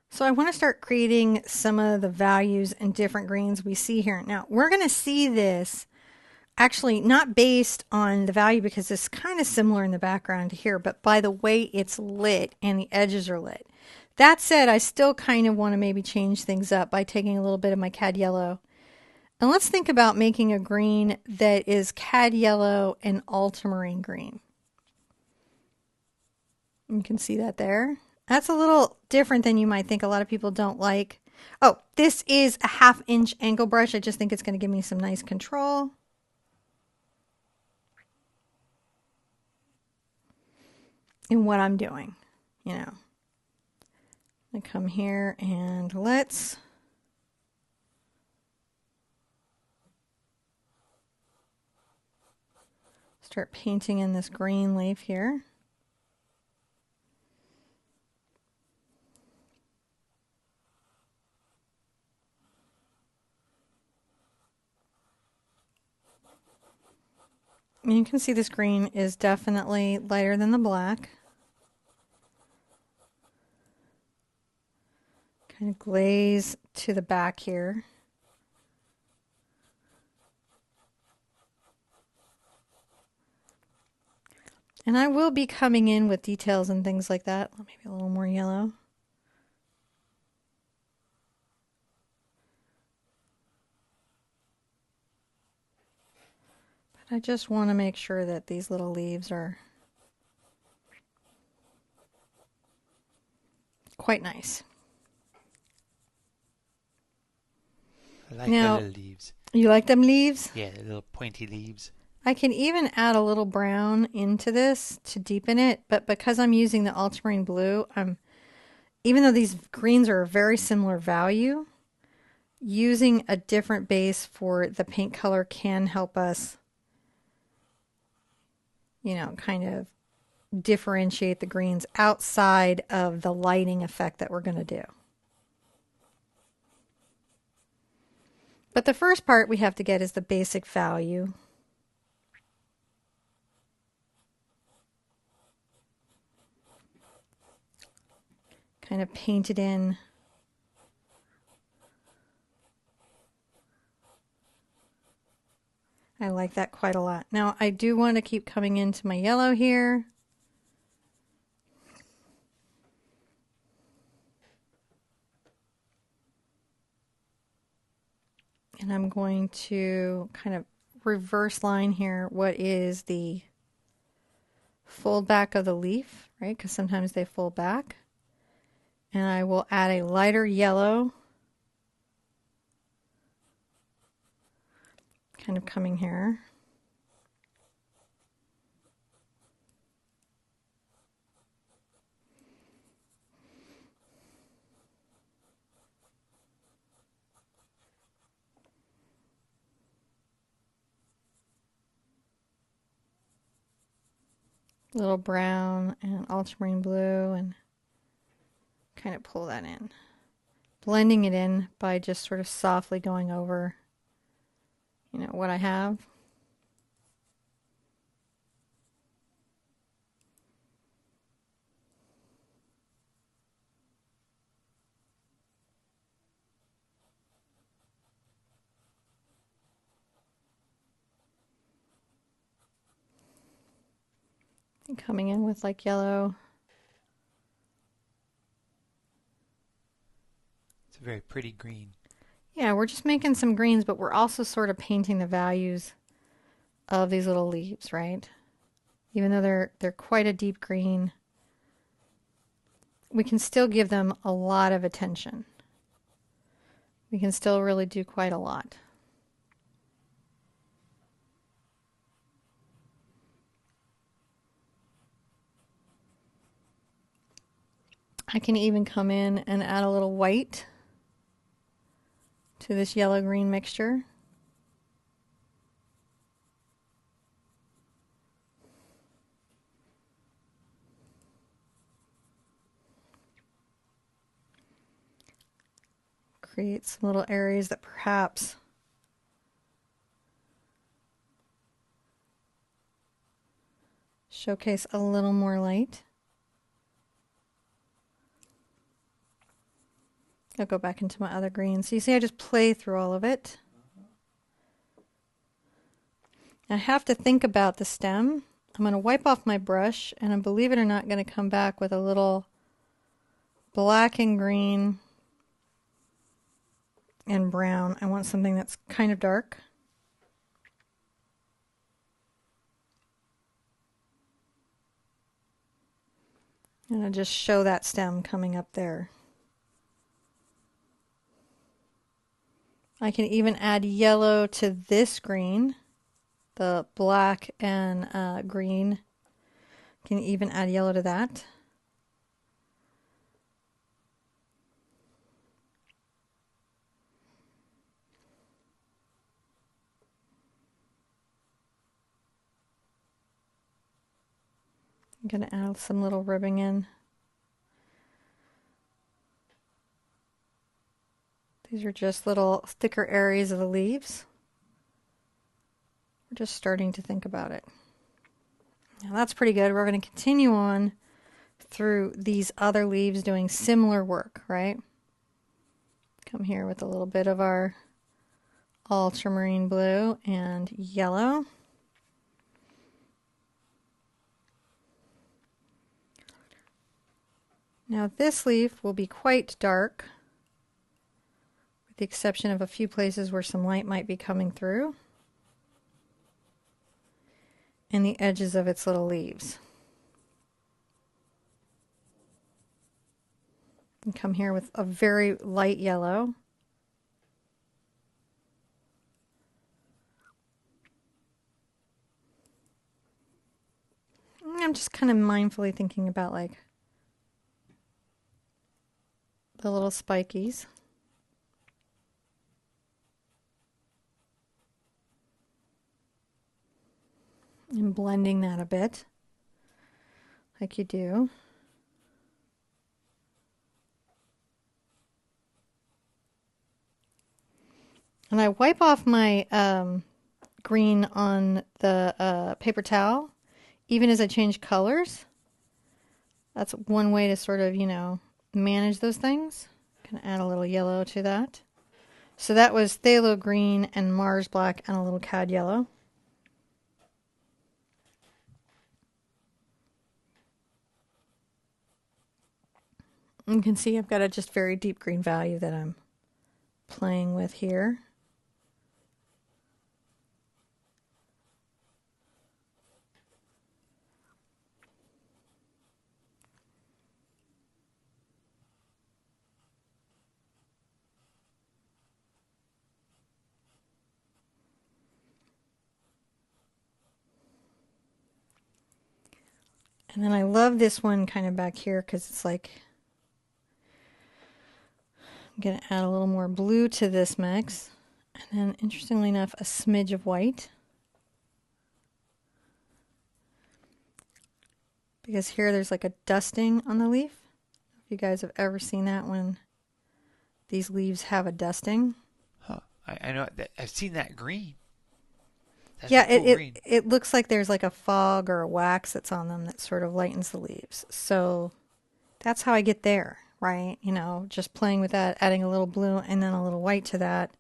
So I want to start creating some of the values and different greens we see here. Now, we're going to see this actually not based on the value, because it's kind of similar in the background here, but by the way it's lit and the edges are lit. That said, I still kind of want to maybe change things up by taking a little bit of my cad yellow. And let's think about making a green that is cad yellow and ultramarine green. You can see that there. That's a little different than you might think. A lot of people don't like. Oh, this is a 1/2 inch angle brush. I just think it's going to give me some nice control. In what I'm doing, you know. I come here and let's start painting in this green leaf here. And you can see this green is definitely lighter than the black. Kind of glaze to the back here. And I will be coming in with details and things like that. Maybe a little more yellow. But I just want to make sure that these little leaves are quite nice. I like now, the little leaves. You like them leaves? Yeah, the little pointy leaves. I can even add a little brown into this to deepen it, but because I'm using the ultramarine blue, even though these greens are a very similar value, using a different base for the paint color can help us, you know, kind of differentiate the greens outside of the lighting effect that we're going to do. But the first part we have to get is the basic value. Kind of paint it in. I like that quite a lot. Now I do want to keep coming into my yellow here. And I'm going to kind of reverse line here what is the fold back of the leaf, right? Because sometimes they fold back. And I will add a lighter yellow, kind of coming here. Little brown and ultramarine blue, and kind of pull that in. Blending it in by just sort of softly going over, you know, what I have. And coming in with like yellow. It's a very pretty green. Yeah, we're just making some greens, but we're also sort of painting the values of these little leaves, right? Even though they're quite a deep green, we can still give them a lot of attention. We can still really do quite a lot. I can even come in and add a little white to this yellow-green mixture. Create some little areas that perhaps showcase a little more light. I'll go back into my other green. So you see I just play through all of it. I have to think about the stem. I'm going to wipe off my brush, and I'm, believe it or not, going to come back with a little black and green and brown. I want something that's kind of dark. And I'll just show that stem coming up there. I can even add yellow to this green. The black and green. Can even add yellow to that. I'm going to add some little ribbing in. These are just little thicker areas of the leaves. We're just starting to think about it. Now that's pretty good. We're going to continue on through these other leaves doing similar work, right? Come here with a little bit of our ultramarine blue and yellow. Now this leaf will be quite dark, with the exception of a few places where some light might be coming through, and the edges of its little leaves. And come here with a very light yellow. I'm just kind of mindfully thinking about like the little spikies. And blending that a bit, like you do. And I wipe off my green on the paper towel, even as I change colors. That's one way to sort of, you know, manage those things. Can add a little yellow to that. So that was phthalo green and Mars black and a little cad yellow. You can see I've got a just very deep green value that I'm playing with here. And then I love this one kind of back here because it's like, I'm going to add a little more blue to this mix. And then, interestingly enough, a smidge of white. Because here there's like a dusting on the leaf. If you guys have ever seen that when these leaves have a dusting. Huh. I know that I've seen that green. That's Yeah, a cool green. it looks like there's like a fog or a wax that's on them that sort of lightens the leaves. So that's how I get there, right? You know, just playing with that, adding a little blue and then a little white to that.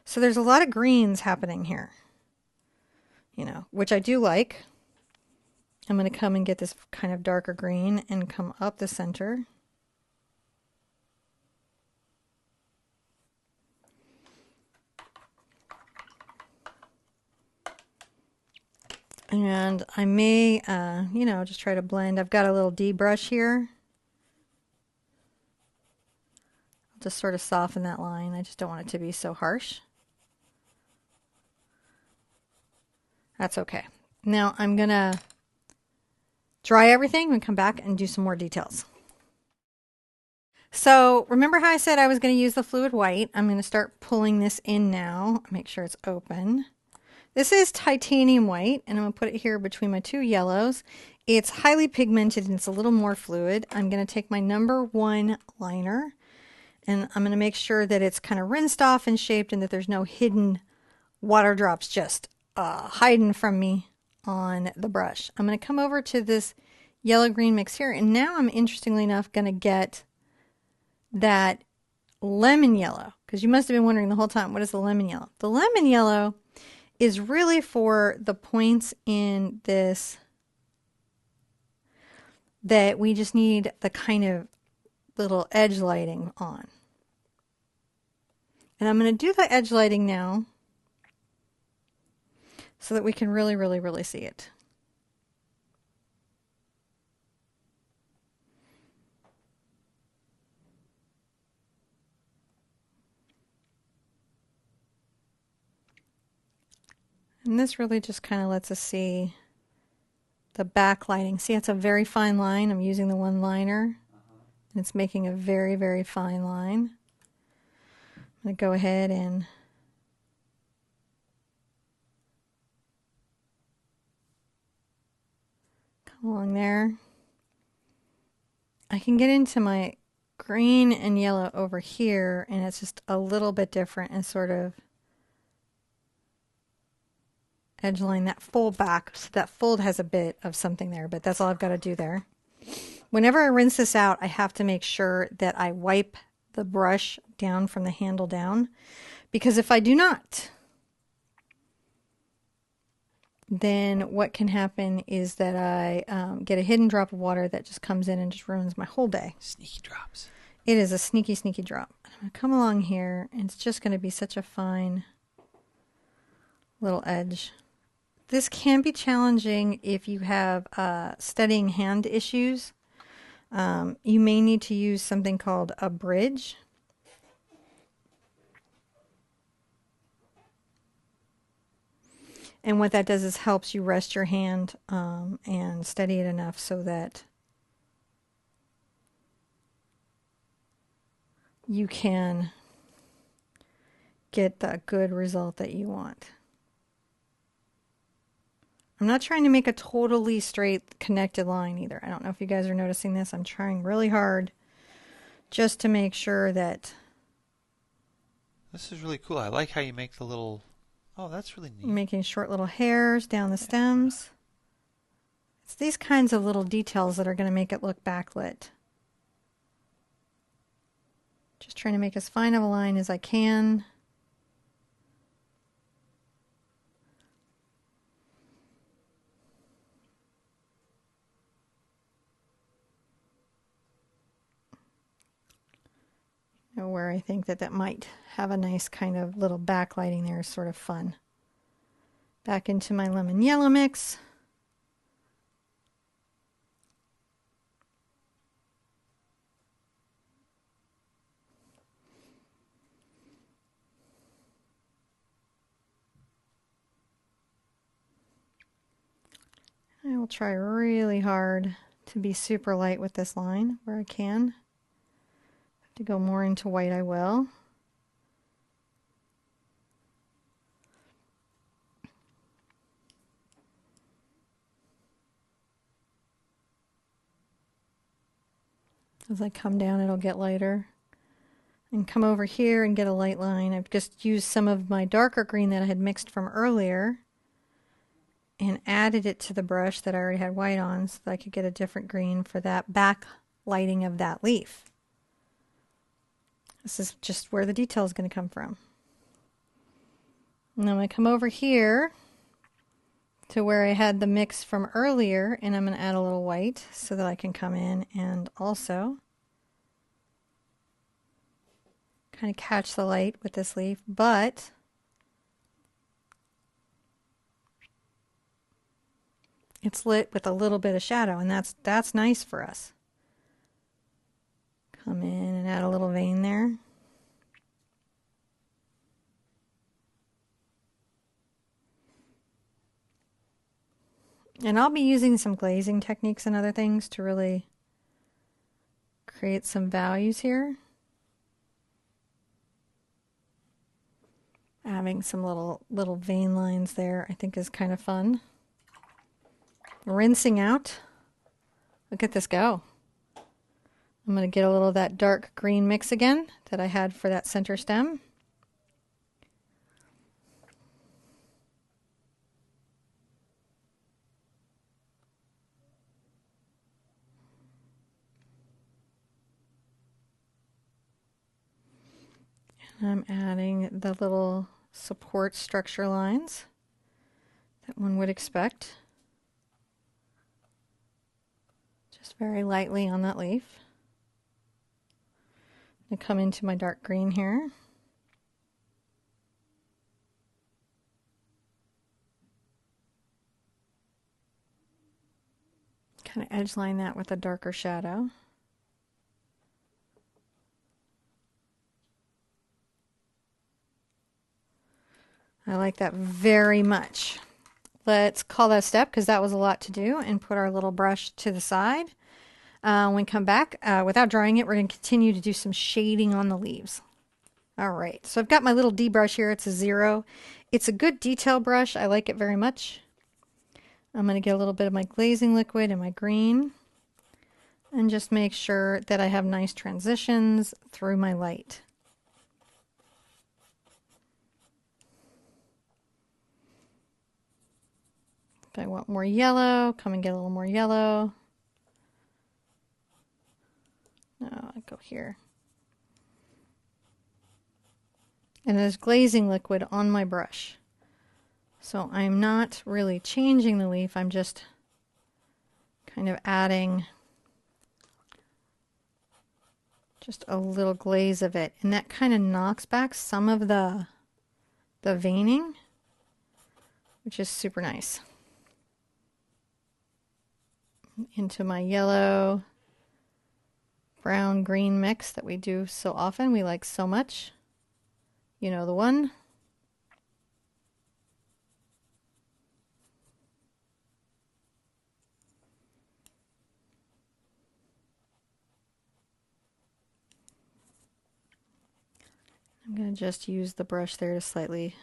So there's a lot of greens happening here, you know, which I do like. I'm going to come and get this kind of darker green and come up the center. And I may, you know, just try to blend. I've got a little D brush here. I'll just sort of soften that line. I just don't want it to be so harsh. That's okay. Now I'm going to dry everything and come back and do some more details. So remember how I said I was going to use the fluid white? I'm going to start pulling this in now. Make sure it's open. This is titanium white, and I'm going to put it here between my two yellows. It's highly pigmented and it's a little more fluid. I'm going to take my #1 liner, and I'm going to make sure that it's kind of rinsed off and shaped and that there's no hidden water drops just hiding from me on the brush. I'm going to come over to this yellow-green mix here, and now I'm, interestingly enough, going to get that lemon yellow, because you must have been wondering the whole time, what is the lemon yellow? The lemon yellow is really for the points in this that we just need the kind of little edge lighting on. And I'm going to do the edge lighting now so that we can really, really, really see it. And this really just kind of lets us see the backlighting. See, it's a very fine line. I'm using the one liner. And it's making a very, very fine line. I'm going to go ahead and come along there. I can get into my green and yellow over here, and it's just a little bit different and sort of edge line that fold back. So that fold has a bit of something there, but that's all I've got to do there. Whenever I rinse this out, I have to make sure that I wipe the brush down from the handle down, because if I do not, then what can happen is that I get a hidden drop of water that just comes in and just ruins my whole day. Sneaky drops. It is a sneaky, sneaky drop. I'm going to come along here, and it's just going to be such a fine little edge. This can be challenging if you have steadying hand issues. You may need to use something called a bridge. And what that does is helps you rest your hand and steady it enough so that you can get the good result that you want. I'm not trying to make a totally straight connected line either. I don't know if you guys are noticing this. I'm trying really hard just to make sure that... This is really cool. I like how you make the little... Oh, that's really neat. Making short little hairs down the stems. It's these kinds of little details that are going to make it look backlit. Just trying to make as fine of a line as I can. Where I think that that might have a nice kind of little backlighting there is sort of fun. Back into my lemon yellow mix. I will try really hard to be super light with this line where I can. To go more into white, I will. As I come down, it'll get lighter. And come over here and get a light line. I've just used some of my darker green that I had mixed from earlier and added it to the brush that I already had white on so that I could get a different green for that back lighting of that leaf. This is just where the detail is going to come from. And I'm going to come over here to where I had the mix from earlier, and I'm going to add a little white so that I can come in and also kind of catch the light with this leaf, but it's lit with a little bit of shadow, and that's nice for us. Come in and add a little vein there. And I'll be using some glazing techniques and other things to really create some values here. Having some little vein lines there I think is kind of fun. Rinsing out. Look at this go. I'm going to get a little of that dark green mix again that I had for that center stem. I'm adding the little support structure lines that one would expect. Just very lightly on that leaf. I'm going to come into my dark green here. Kind of edge line that with a darker shadow. I like that very much. Let's call that a step because that was a lot to do and put our little brush to the side. When we come back, without drying it, we're going to continue to do some shading on the leaves. All right, so I've got my little D brush here. It's a 0. It's a good detail brush. I like it very much. I'm going to get a little bit of my glazing liquid and my green and just make sure that I have nice transitions through my light. If I want more yellow, come and get a little more yellow. No, I go here. And there's glazing liquid on my brush. So I'm not really changing the leaf, I'm just kind of adding just a little glaze of it. And that kind of knocks back some of the veining, which is super nice. Into my yellow, brown, green mix that we do so often, we like so much. You know the one. I'm going to just use the brush there to slightly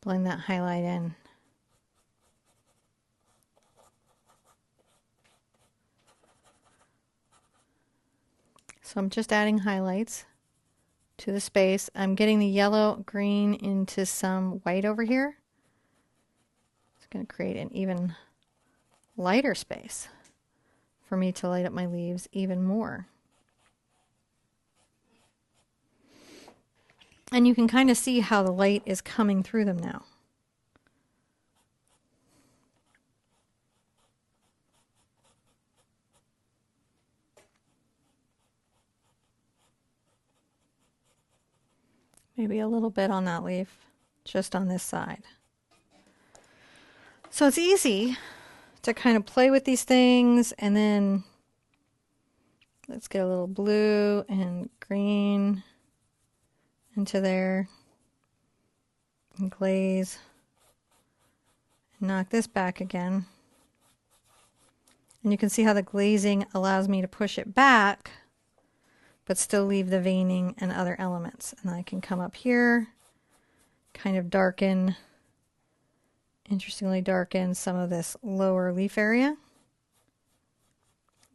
blend that highlight in. So I'm just adding highlights to the space. I'm getting the yellow, green into some white over here. It's going to create an even lighter space for me to light up my leaves even more. And you can kind of see how the light is coming through them now. Maybe a little bit on that leaf, just on this side. So it's easy to kind of play with these things, and then let's get a little blue and green into there and glaze and knock this back again. And you can see how the glazing allows me to push it back, but still leave the veining and other elements. And I can come up here, kind of darken, interestingly darken some of this lower leaf area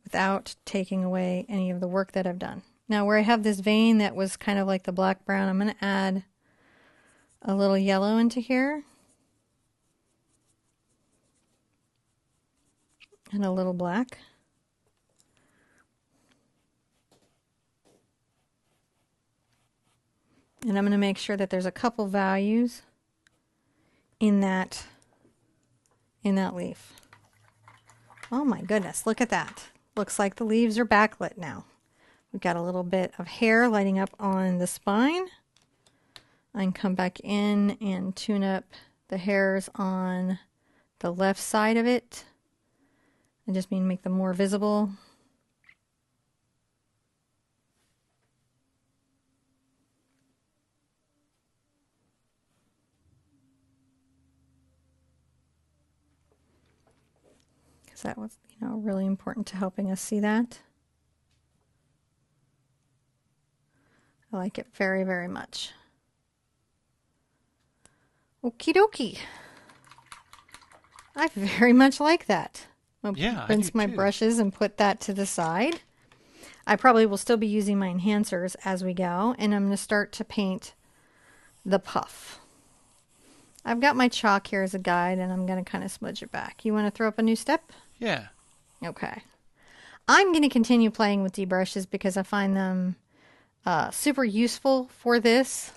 without taking away any of the work that I've done. Now where I have this vein that was kind of like the black brown, I'm going to add a little yellow into here and a little black. And I'm going to make sure that there's a couple values in that leaf. Oh my goodness, look at that. Looks like the leaves are backlit now. We've got a little bit of hair lighting up on the spine. I can come back in and tune up the hairs on the left side of it. I just mean make them more visible. Because that was, really important to helping us see that. I like it very, very much. Okie dokie. I very much like that. I'll rinse my brushes and put that to the side. I probably will still be using my enhancers as we go, and I'm going to start to paint the puff. I've got my chalk here as a guide, and I'm going to kind of smudge it back. You want to throw up a new step? Yeah. Okay. I'm going to continue playing with D-brushes because I find them super useful for this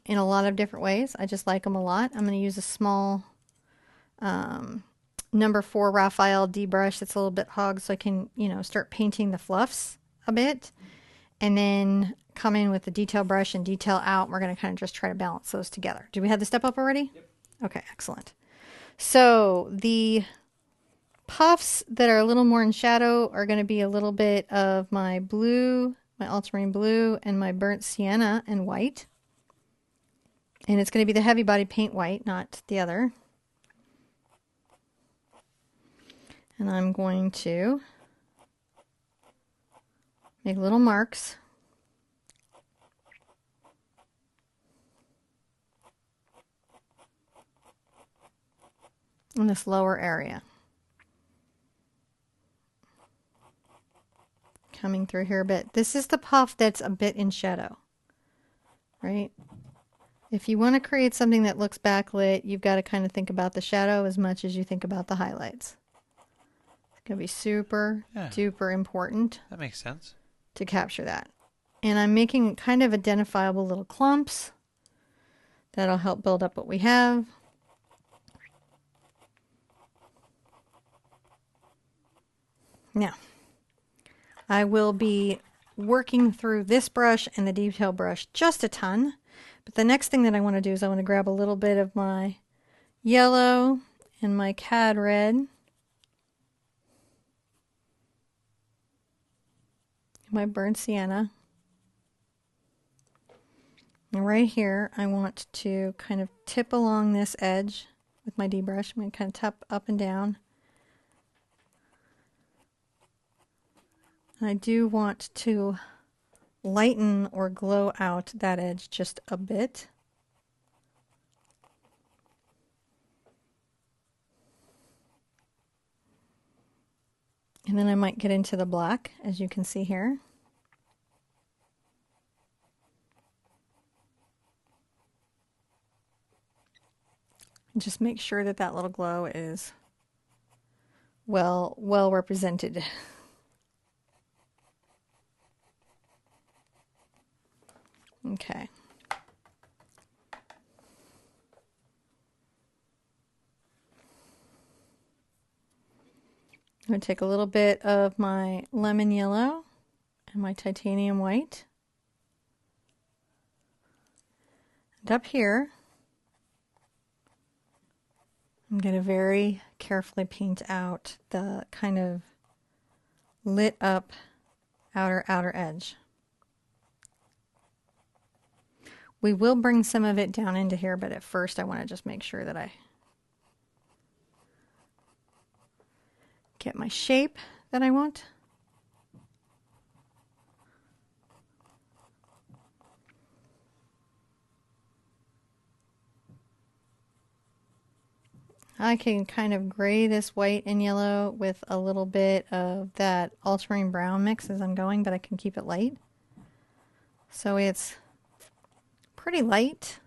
in a lot of different ways. I just like them a lot. I'm going to use a small number 4 Raphael D brush that's a little bit hogged so I can, start painting the fluffs a bit. And then come in with the detail brush and detail out. We're going to kind of just try to balance those together. Do we have the step up already? Yep. Okay, excellent. So the puffs that are a little more in shadow are going to be a little bit of my blue, my ultramarine blue, and my burnt sienna and white. And it's going to be the heavy body paint white, not the other. And I'm going to make little marks. In this lower area. Coming through here a bit. This is the puff that's a bit in shadow, right? If you want to create something that looks backlit, you've got to kind of think about the shadow as much as you think about the highlights. It's going to be super duper important. That makes sense. To capture that. And I'm making kind of identifiable little clumps. That'll help build up what we have. Now, I will be working through this brush and the detail brush just a ton. But the next thing that I want to do is I want to grab a little bit of my yellow and my cad red. My burnt sienna. And right here, I want to kind of tip along this edge with my D brush. I'm going to kind of tap up and down. And I do want to lighten or glow out that edge just a bit. And then I might get into the black, as you can see here. And just make sure that that little glow is well represented. Okay. I'm going to take a little bit of my lemon yellow and my titanium white. And up here, I'm going to very carefully paint out the kind of lit up outer edge. We will bring some of it down into here, but at first I want to just make sure that I Get my shape that I want. I can kind of gray this white and yellow with a little bit of that ultramarine brown mix as I'm going, but I can keep it light. So it's pretty light.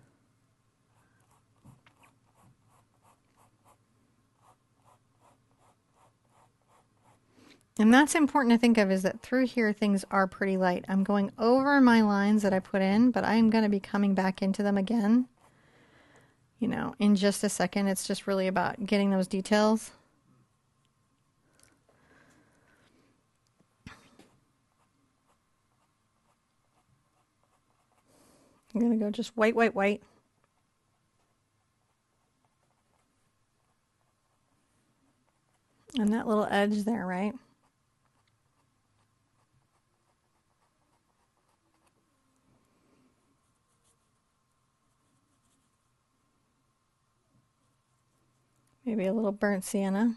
And that's important to think of, is that through here things are pretty light. I'm going over my lines that I put in, but I'm going to be coming back into them again, you know, in just a second. It's just really about getting those details. I'm going to go just white, white, white. And that little edge there, right? Maybe a little burnt sienna.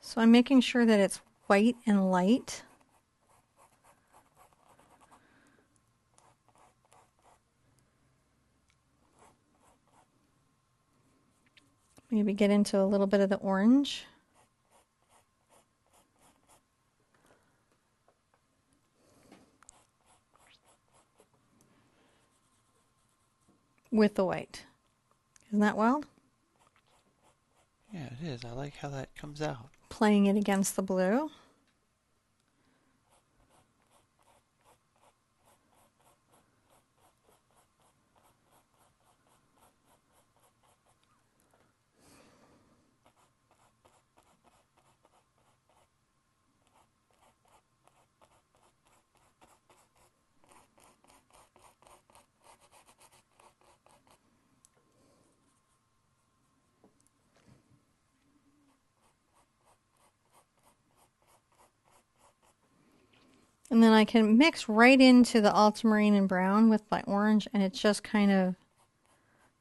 So I'm making sure that it's white and light. Maybe get into a little bit of the orange. With the white. Isn't that wild? Yeah, it is. I like how that comes out. Playing it against the blue. And then I can mix right into the ultramarine and brown with my orange, and it just kind of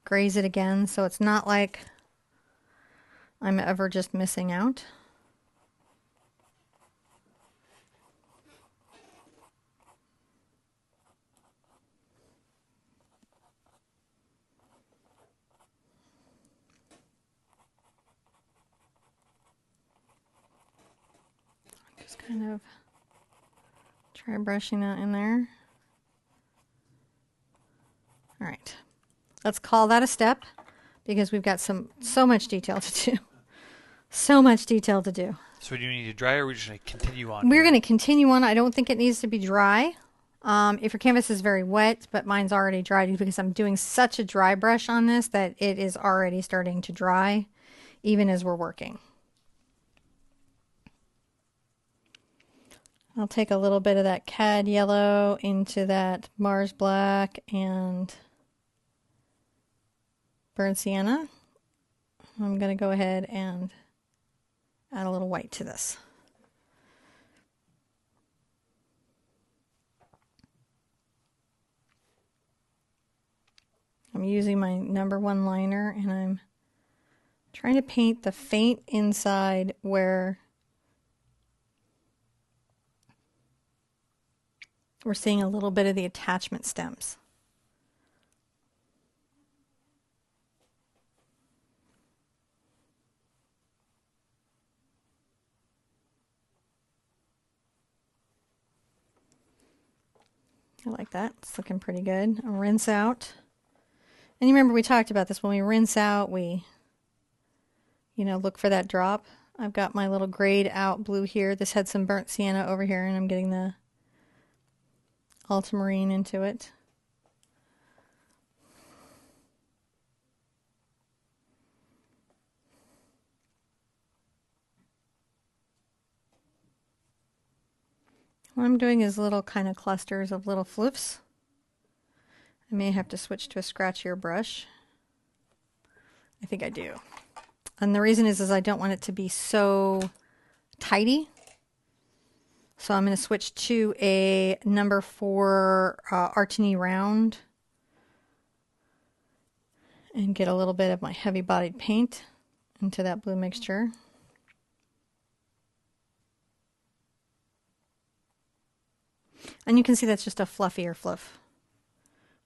grays it again, so it's not like I'm ever just missing out. Just kind of try brushing that in there. All right, let's call that a step because we've got so much detail to do. So much detail to do. So do you need to dry, or are we just going to continue on? We're going to continue on. I don't think it needs to be dry. If your canvas is very wet, but mine's already dried because I'm doing such a dry brush on this that it is already starting to dry even as we're working. I'll take a little bit of that cad yellow into that Mars black and burnt sienna. I'm going to go ahead and add a little white to this. I'm using my #1 liner and I'm trying to paint the faint inside where we're seeing a little bit of the attachment stems. I like that. It's looking pretty good. I'll rinse out. And you remember we talked about this, when we rinse out, we, you know, look for that drop. I've got my little grayed out blue here. This had some burnt sienna over here, and I'm getting the ultramarine into it. What I'm doing is little kind of clusters of little floofs. I may have to switch to a scratchier brush. I think I do. And the reason is I don't want it to be so tidy. So I'm going to switch to a #4 Artini round and get a little bit of my heavy bodied paint into that blue mixture. And you can see that's just a fluffier fluff,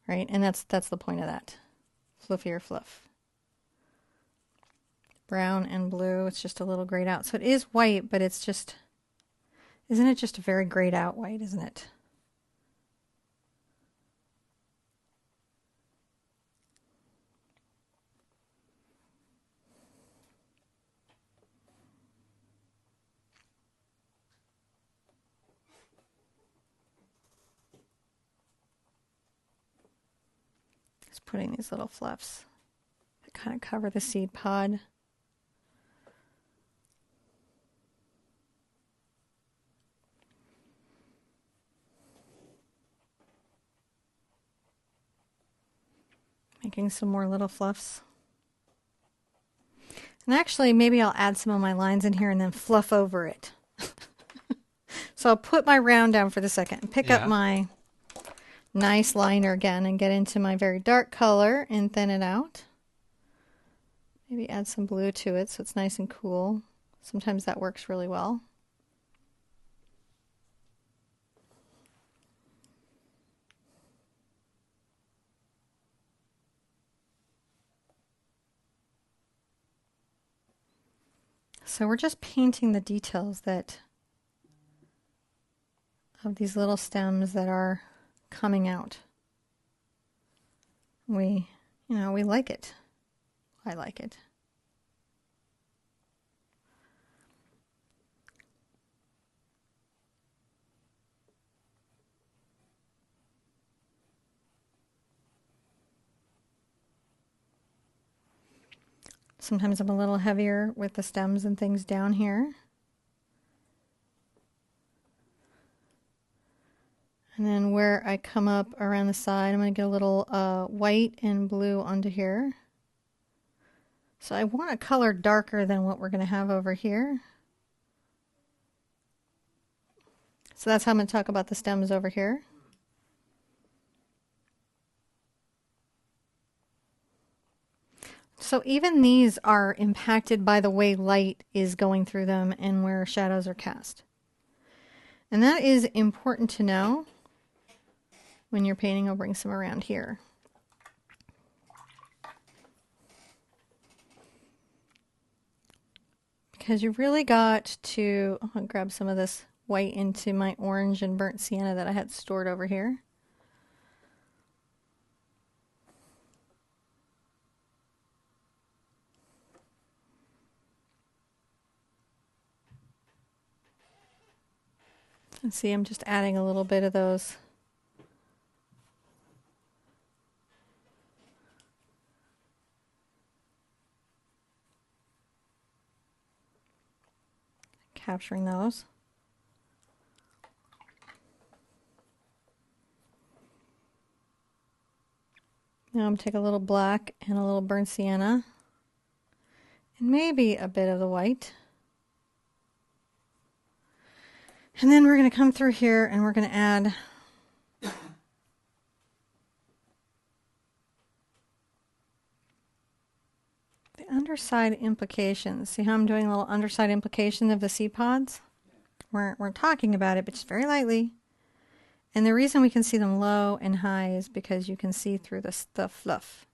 right? And that's the point of that. Fluffier fluff. Brown and blue, it's just a little grayed out. So it is white, but it's just, isn't it just a very grayed out white, isn't it? Just putting these little fluffs that kind of cover the seed pod. Making some more little fluffs. And actually, maybe I'll add some of my lines in here and then fluff over it. So I'll put my round down for the second and pick up my nice liner again and get into my very dark color and thin it out. Maybe add some blue to it so it's nice and cool. Sometimes that works really well. So we're just painting the details that of these little stems that are coming out. We like it. I like it. Sometimes I'm a little heavier with the stems and things down here. And then where I come up around the side, I'm going to get a little white and blue onto here. So I want a color darker than what we're going to have over here. So that's how I'm going to talk about the stems over here. So even these are impacted by the way light is going through them and where shadows are cast. And that is important to know when you're painting. I'll bring some around here. Because you really got to, I'll grab some of this white into my orange and burnt sienna that I had stored over here. And see, I'm just adding a little bit of those capturing those. Now I'm going to take a little black and a little burnt sienna and maybe a bit of the white. And then we're going to come through here and we're going to add the underside implications. See how I'm doing a little underside implication of the seed pods? We're talking about it, but just very lightly. And the reason we can see them low and high is because you can see through the fluff.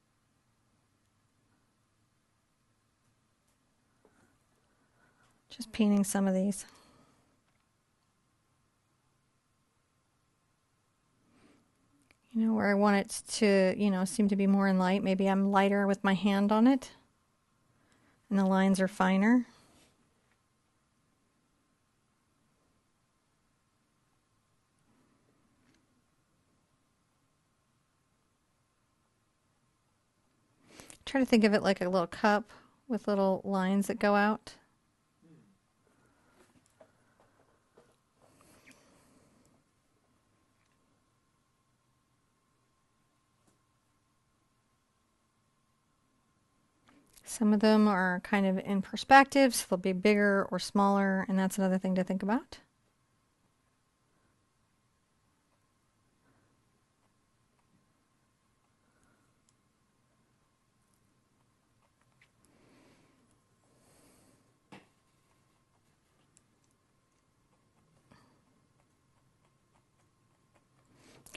Just painting some of these. You know, where I want it to, seem to be more in light. Maybe I'm lighter with my hand on it. And the lines are finer. Try to think of it like a little cup with little lines that go out. Some of them are kind of in perspective, so they'll be bigger or smaller, and that's another thing to think about.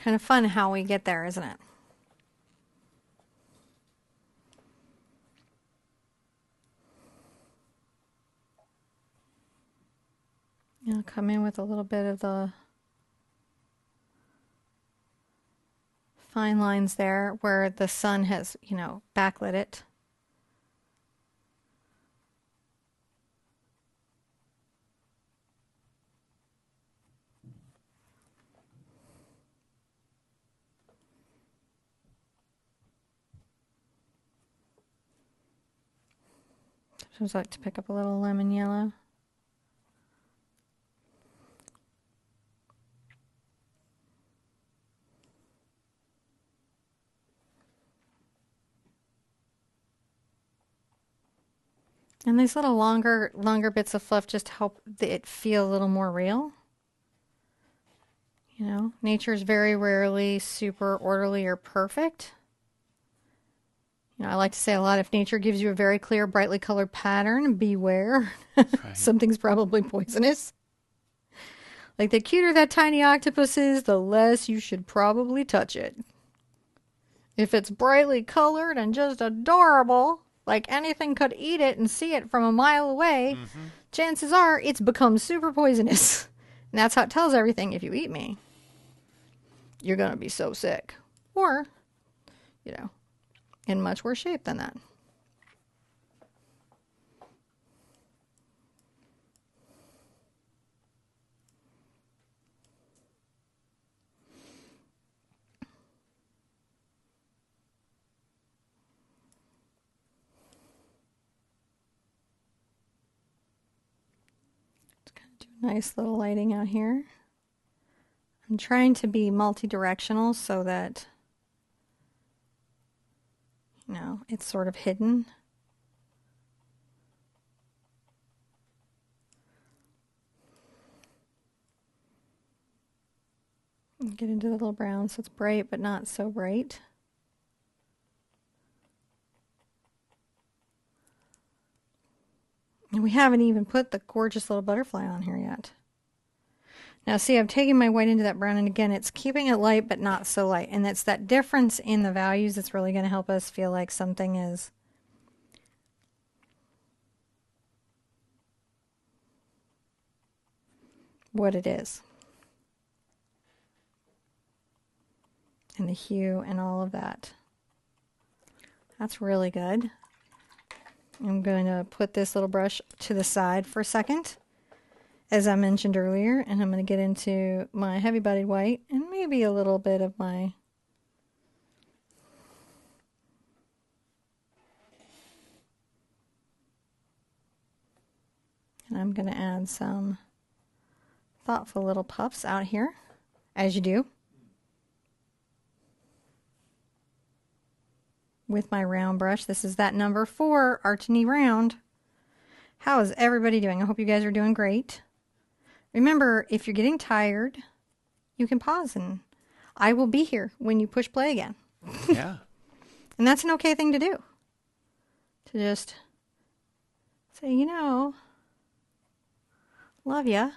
Kind of fun how we get there, isn't it? I'll come in with a little bit of the fine lines there where the sun has, you know, backlit it. Sometimes I like to pick up a little lemon yellow. And these little longer bits of fluff just help it feel a little more real. You know, nature is very rarely super orderly or perfect. You know, I like to say a lot, if nature gives you a very clear, brightly colored pattern, beware. Right. Something's probably poisonous. Like the cuter that tiny octopus is, the less you should probably touch it. If it's brightly colored and just adorable, like anything could eat it and see it from a mile away, chances are it's become super poisonous. And that's how it tells everything. If you eat me, you're going to be so sick. Or, you know, in much worse shape than that. Let's kind of do a nice little lighting out here. I'm trying to be multi-directional so that, you know, it's sort of hidden. Get into the little brown so it's bright but not so bright. And we haven't even put the gorgeous little butterfly on here yet. Now see, I'm taking my white into that brown, and again, it's keeping it light but not so light. And it's that difference in the values that's really going to help us feel like something is what it is. And the hue and all of that. That's really good. I'm going to put this little brush to the side for a second, as I mentioned earlier, and I'm going to get into my heavy-bodied white and maybe a little bit of my and I'm going to add some thoughtful little puffs out here, as you do, with my round brush. This is that number 4 Artini round. How is everybody doing? I hope you guys are doing great. Remember, if you're getting tired, you can pause, and I will be here when you push play again. Yeah. And that's an okay thing to do. To just say, you know, love ya,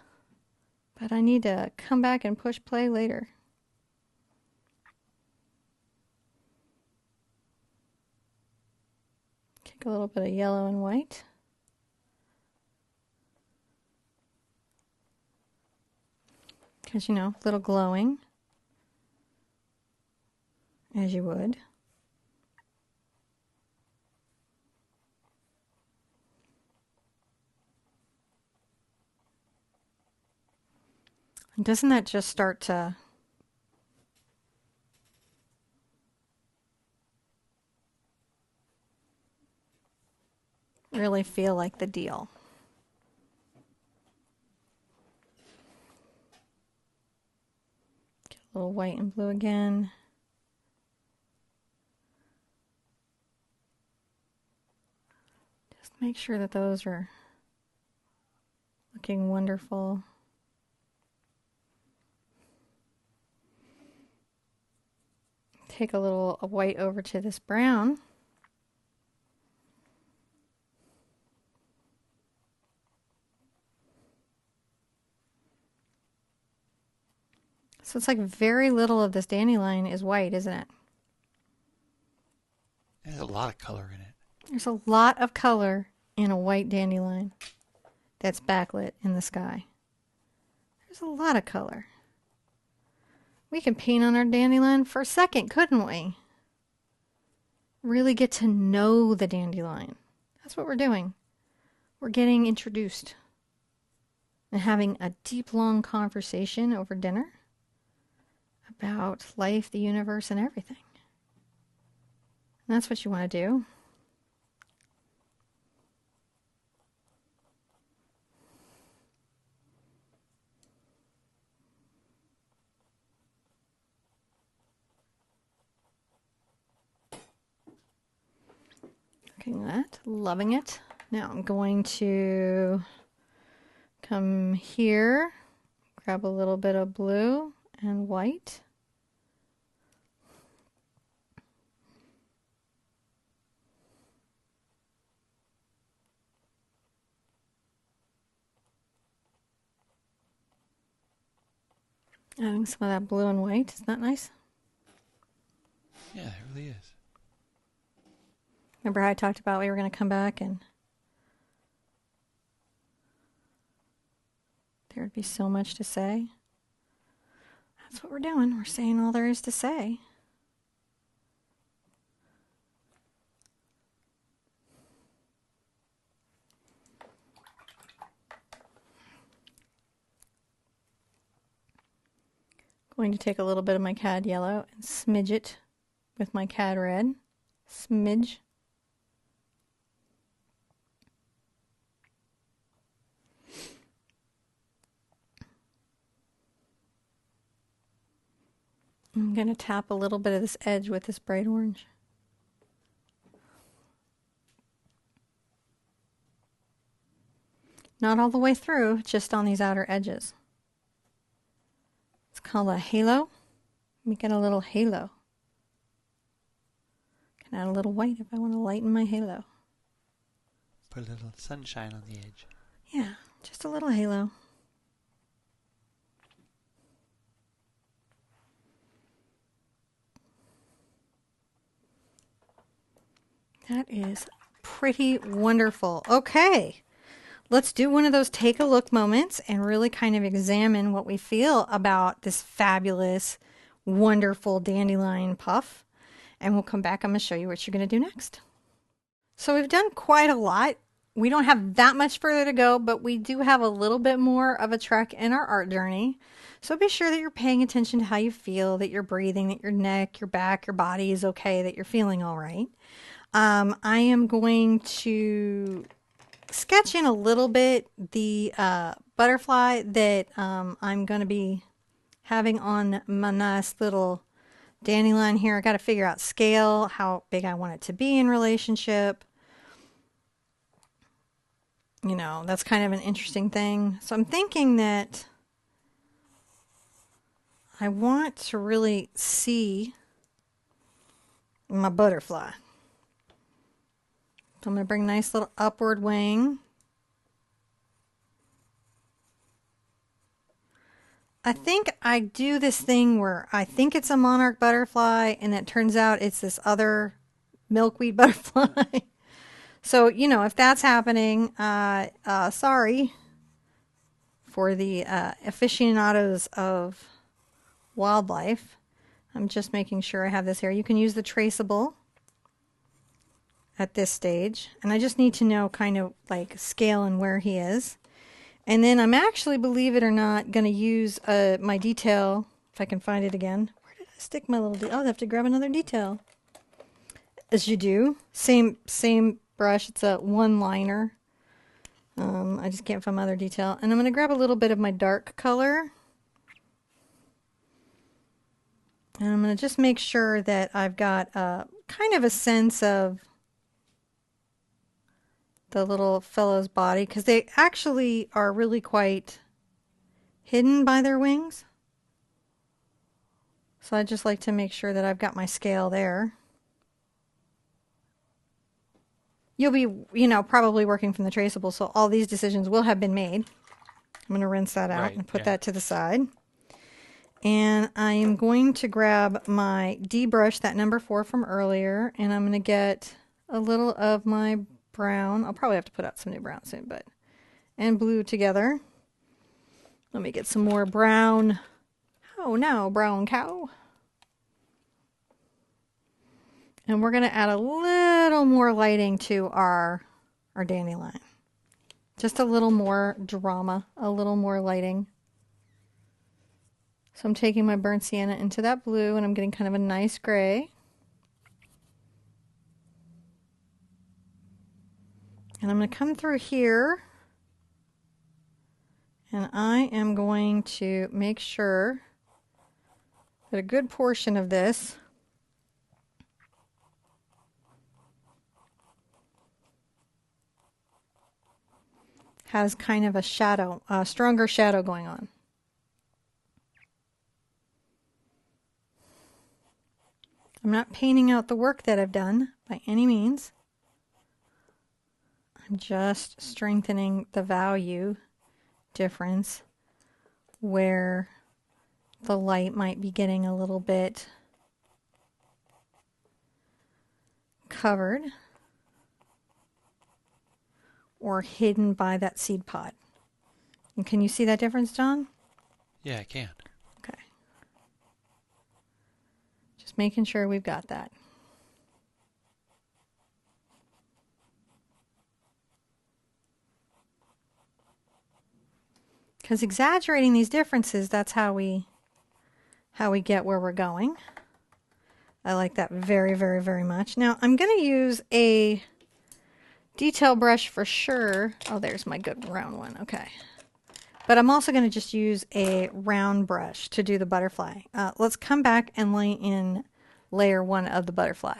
but I need to come back and push play later. Kick a little bit of yellow and white. Because, you know, a little glowing, as you would. And doesn't that just start to really feel like the deal? Get a little white and blue again. Just make sure that those are looking wonderful. Take a little white over to this brown. So it's like very little of this dandelion is white, isn't it? There's a lot of color in it. There's a lot of color in a white dandelion that's backlit in the sky. There's a lot of color. We could paint on our dandelion for a second, couldn't we? Really get to know the dandelion. That's what we're doing. We're getting introduced and having a deep, long conversation over dinner about life, the universe, and everything. And that's what you want to do. Looking at that, loving it. Now I'm going to come here, grab a little bit of blue and white. Adding some of that blue and white. Isn't that nice? Yeah, it really is. Remember how I talked about we were going to come back and there would be so much to say? That's what we're doing. We're saying all there is to say. Going to take a little bit of my cad yellow and smidge it with my cad red. Smidge. I'm going to tap a little bit of this edge with this bright orange. Not all the way through, just on these outer edges. It's called a halo. Let me get a little halo. Can add a little white if I want to lighten my halo. Put a little sunshine on the edge. Yeah, just a little halo. That is pretty wonderful. Okay, let's do one of those take a look moments and really kind of examine what we feel about this fabulous, wonderful dandelion puff. And we'll come back. I'm going to show you what you're going to do next. So we've done quite a lot. We don't have that much further to go, but we do have a little bit more of a trek in our art journey. So be sure that you're paying attention to how you feel, that you're breathing, that your neck, your back, your body is okay, that you're feeling all right. I am going to sketch in a little bit the butterfly that I'm going to be having on my nice little dandelion here. I got to figure out scale, how big I want it to be in relationship. You know, that's kind of an interesting thing. So I'm thinking that I want to really see my butterfly. So I'm going to bring a nice little upward wing. I think I do this thing where I think it's a monarch butterfly and it turns out it's this other milkweed butterfly. So, you know, if that's happening, sorry for the aficionados of wildlife. I'm just making sure I have this here. You can use the traceable at this stage. And I just need to know kind of like scale and where he is. And then I'm actually, believe it or not, going to use my detail, if I can find it again. Where did I stick my little detail? I'll have to grab another detail. As you do. Same brush. It's a one-liner. I just can't find my other detail. And I'm going to grab a little bit of my dark color. And I'm going to just make sure that I've got kind of a sense of the little fellow's body, because they actually are really quite hidden by their wings. So I just like to make sure that I've got my scale there. You'll be, you know, probably working from the traceable, so all these decisions will have been made. I'm going to rinse that out and put that to the side. And I am going to grab my D brush, that number 4 from earlier, and I'm going to get a little of my brown. I'll probably have to put out some new brown soon, but and blue together. Let me get some more brown. Oh no, brown cow. And we're going to add a little more lighting to our dandelion. Just a little more drama, a little more lighting. So I'm taking my burnt sienna into that blue and I'm getting kind of a nice gray. And I'm going to come through here and I am going to make sure that a good portion of this has kind of a shadow, a stronger shadow going on. I'm not painting out the work that I've done by any means. I'm just strengthening the value difference where the light might be getting a little bit covered or hidden by that seed pod. And can you see that difference, John? Yeah, I can. Okay. Just making sure we've got that. Because exaggerating these differences, that's how we get where we're going. I like that very, very, very much. Now I'm going to use a detail brush for sure. Oh, there's my good round one. Okay. But I'm also going to just use a round brush to do the butterfly. Let's come back and lay in layer 1 of the butterfly.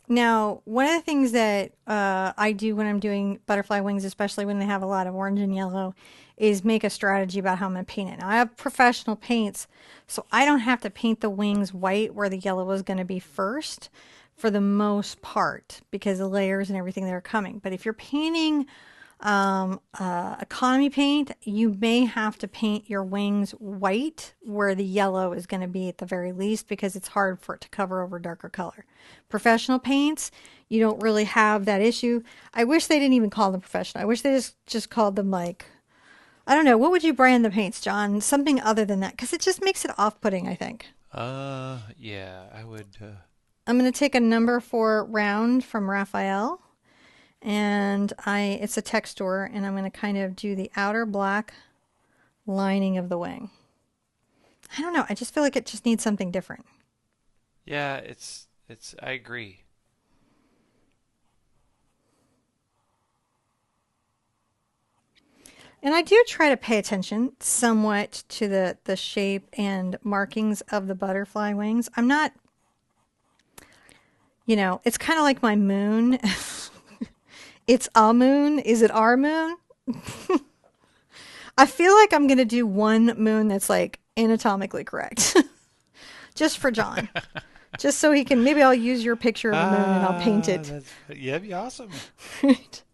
Now, one of the things that I do when I'm doing butterfly wings, especially when they have a lot of orange and yellow, is make a strategy about how I'm going to paint it. Now, I have professional paints, so I don't have to paint the wings white where the yellow is going to be first for the most part because the layers and everything that are coming. But if you're painting economy paint, you may have to paint your wings white where the yellow is going to be at the very least because it's hard for it to cover over darker color. Professional paints, you don't really have that issue. I wish they didn't even call them professional. I wish they just called them like, I don't know, what would you brand the paints, John? Something other than that, because it just makes it off-putting, I think. Yeah, I would. I'm going to take a number 4 round from Raphael. And it's a texture, and I'm going to kind of do the outer black lining of the wing. I don't know. I just feel like it just needs something different. Yeah, I agree. And I do try to pay attention somewhat to the shape and markings of the butterfly wings. I'm not, it's kind of like my moon. It's a moon. Is it our moon? I feel like I'm going to do one moon that's like anatomically correct. Just for John. Just so he can, maybe I'll use your picture of a moon and I'll paint it. Yeah, that'd be awesome. Right.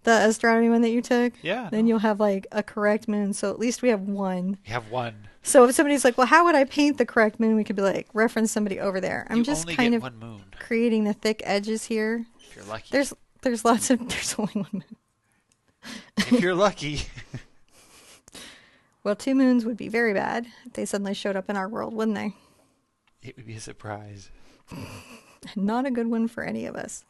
The astronomy one that you took? Yeah. Then you'll have like a correct moon. So at least we have one. We have one. So if somebody's like, well, how would I paint the correct moon? We could be like, reference somebody over there. I'm just kind of one moon. Creating the thick edges here. If you're lucky. There's there's only one moon. If you're lucky. Well, 2 moons would be very bad if they suddenly showed up in our world, wouldn't they? It would be a surprise. Not a good one for any of us.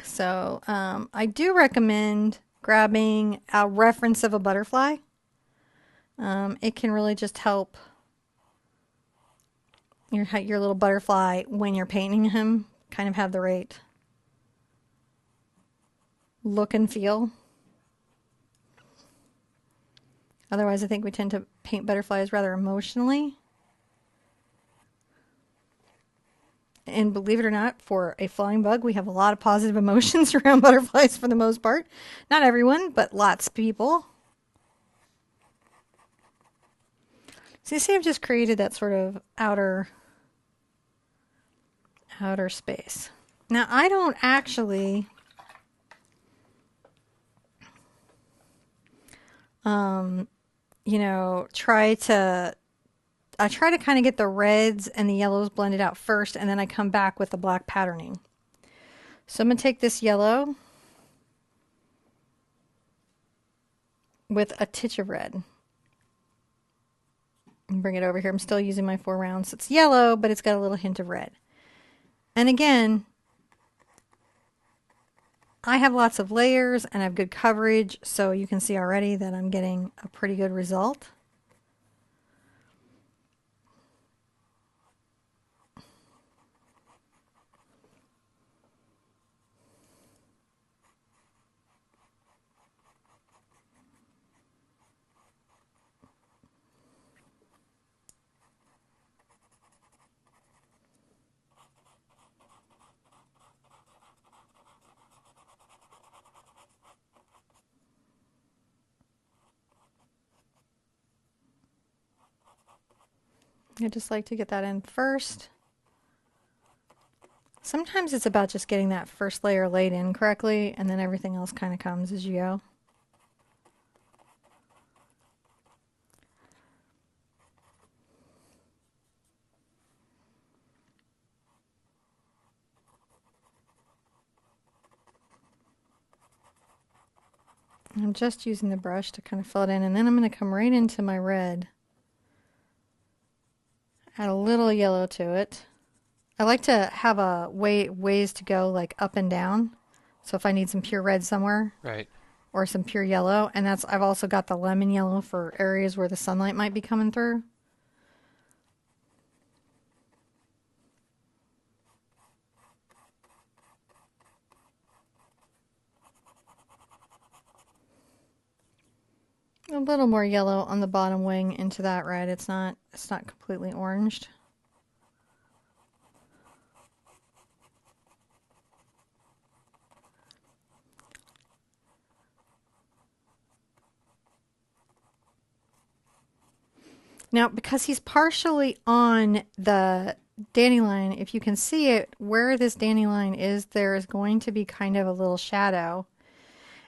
So I do recommend grabbing a reference of a butterfly. It can really just help your little butterfly when you're painting him kind of have the right look and feel. Otherwise, I think we tend to paint butterflies rather emotionally. And believe it or not, for a flying bug, we have a lot of positive emotions around butterflies for the most part. Not everyone, but lots of people. So you see I've just created that sort of outer outer space. Now I don't actually you know, I try to kind of get the reds and the yellows blended out first, and then I come back with the black patterning. So I'm going to take this yellow with a titch of red and bring it over here. I'm still using my Foreground. So it's yellow, but it's got a little hint of red. And again, I have lots of layers and I have good coverage, so you can see already that I'm getting a pretty good result. I just like to get that in first. Sometimes it's about just getting that first layer laid in correctly, and then everything else kind of comes as you go. I'm just using the brush to kind of fill it in, and then I'm going to come right into my red. Add a little yellow to it. I like to have a ways to go, like up and down. So if I need some pure red somewhere, Right. or some pure yellow, and I've also got the lemon yellow for areas where the sunlight might be coming through. A little more yellow on the bottom wing into that red. It's not completely oranged. Now, because he's partially on the dandelion, if you can see it, where this dandelion is, there is going to be kind of a little shadow.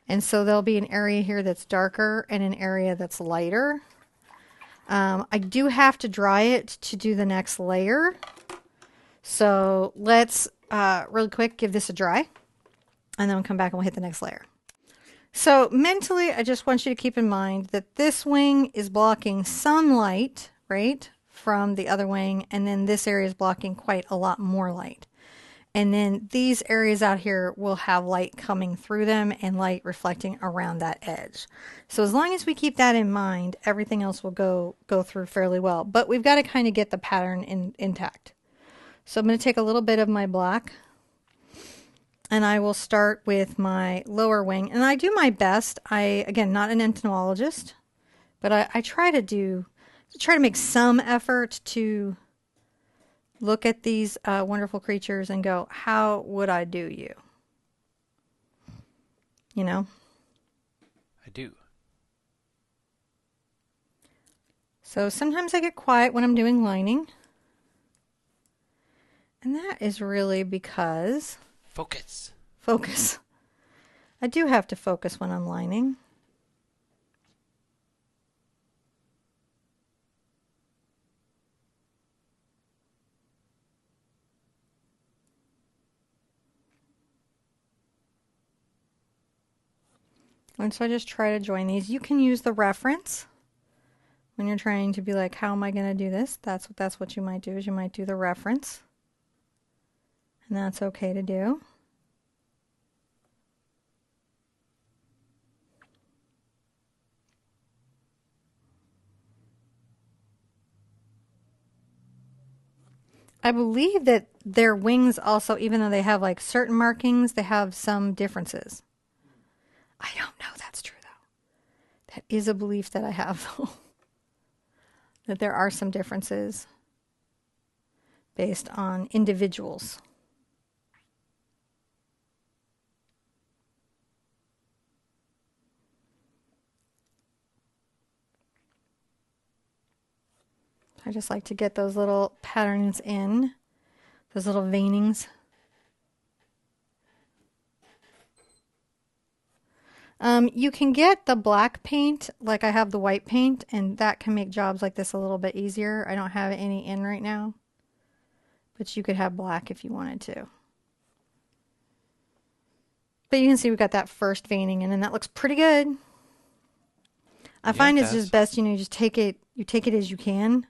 And so there'll be an area here that's darker and an area that's lighter. I do have to dry it to do the next layer. So let's really quick give this a dry, and then we'll come back and we'll hit the next layer. So mentally, I just want you to keep in mind that this wing is blocking sunlight, right, from the other wing, and then this area is blocking quite a lot more light. And then these areas out here will have light coming through them and light reflecting around that edge. So as long as we keep that in mind, everything else will go through fairly well. But we've got to kind of get the pattern intact. So I'm going to take a little bit of my black, and I will start with my lower wing. And I do my best. Again, not an entomologist, but I try to make some effort to look at these wonderful creatures and go, how would I do you? You know? I do. So sometimes I get quiet when I'm doing lining. And that is really because... Focus. Focus. I do have to focus when I'm lining. And so I just try to join these. You can use the reference when you're trying to be like, how am I going to do this? That's what you might do, is you might do the reference. And that's okay to do. I believe that their wings also, even though they have like certain markings, they have some differences. I don't know if that's true though. That is a belief that I have though. That there are some differences based on individuals. I just like to get those little patterns in. those little veinings. You can get the black paint, like I have the white paint, and that can make jobs like this a little bit easier. I don't have any in right now, but you could have black if you wanted to. But you can see we got that first veining in, and that looks pretty good. I find it's just best, you just take it as you can.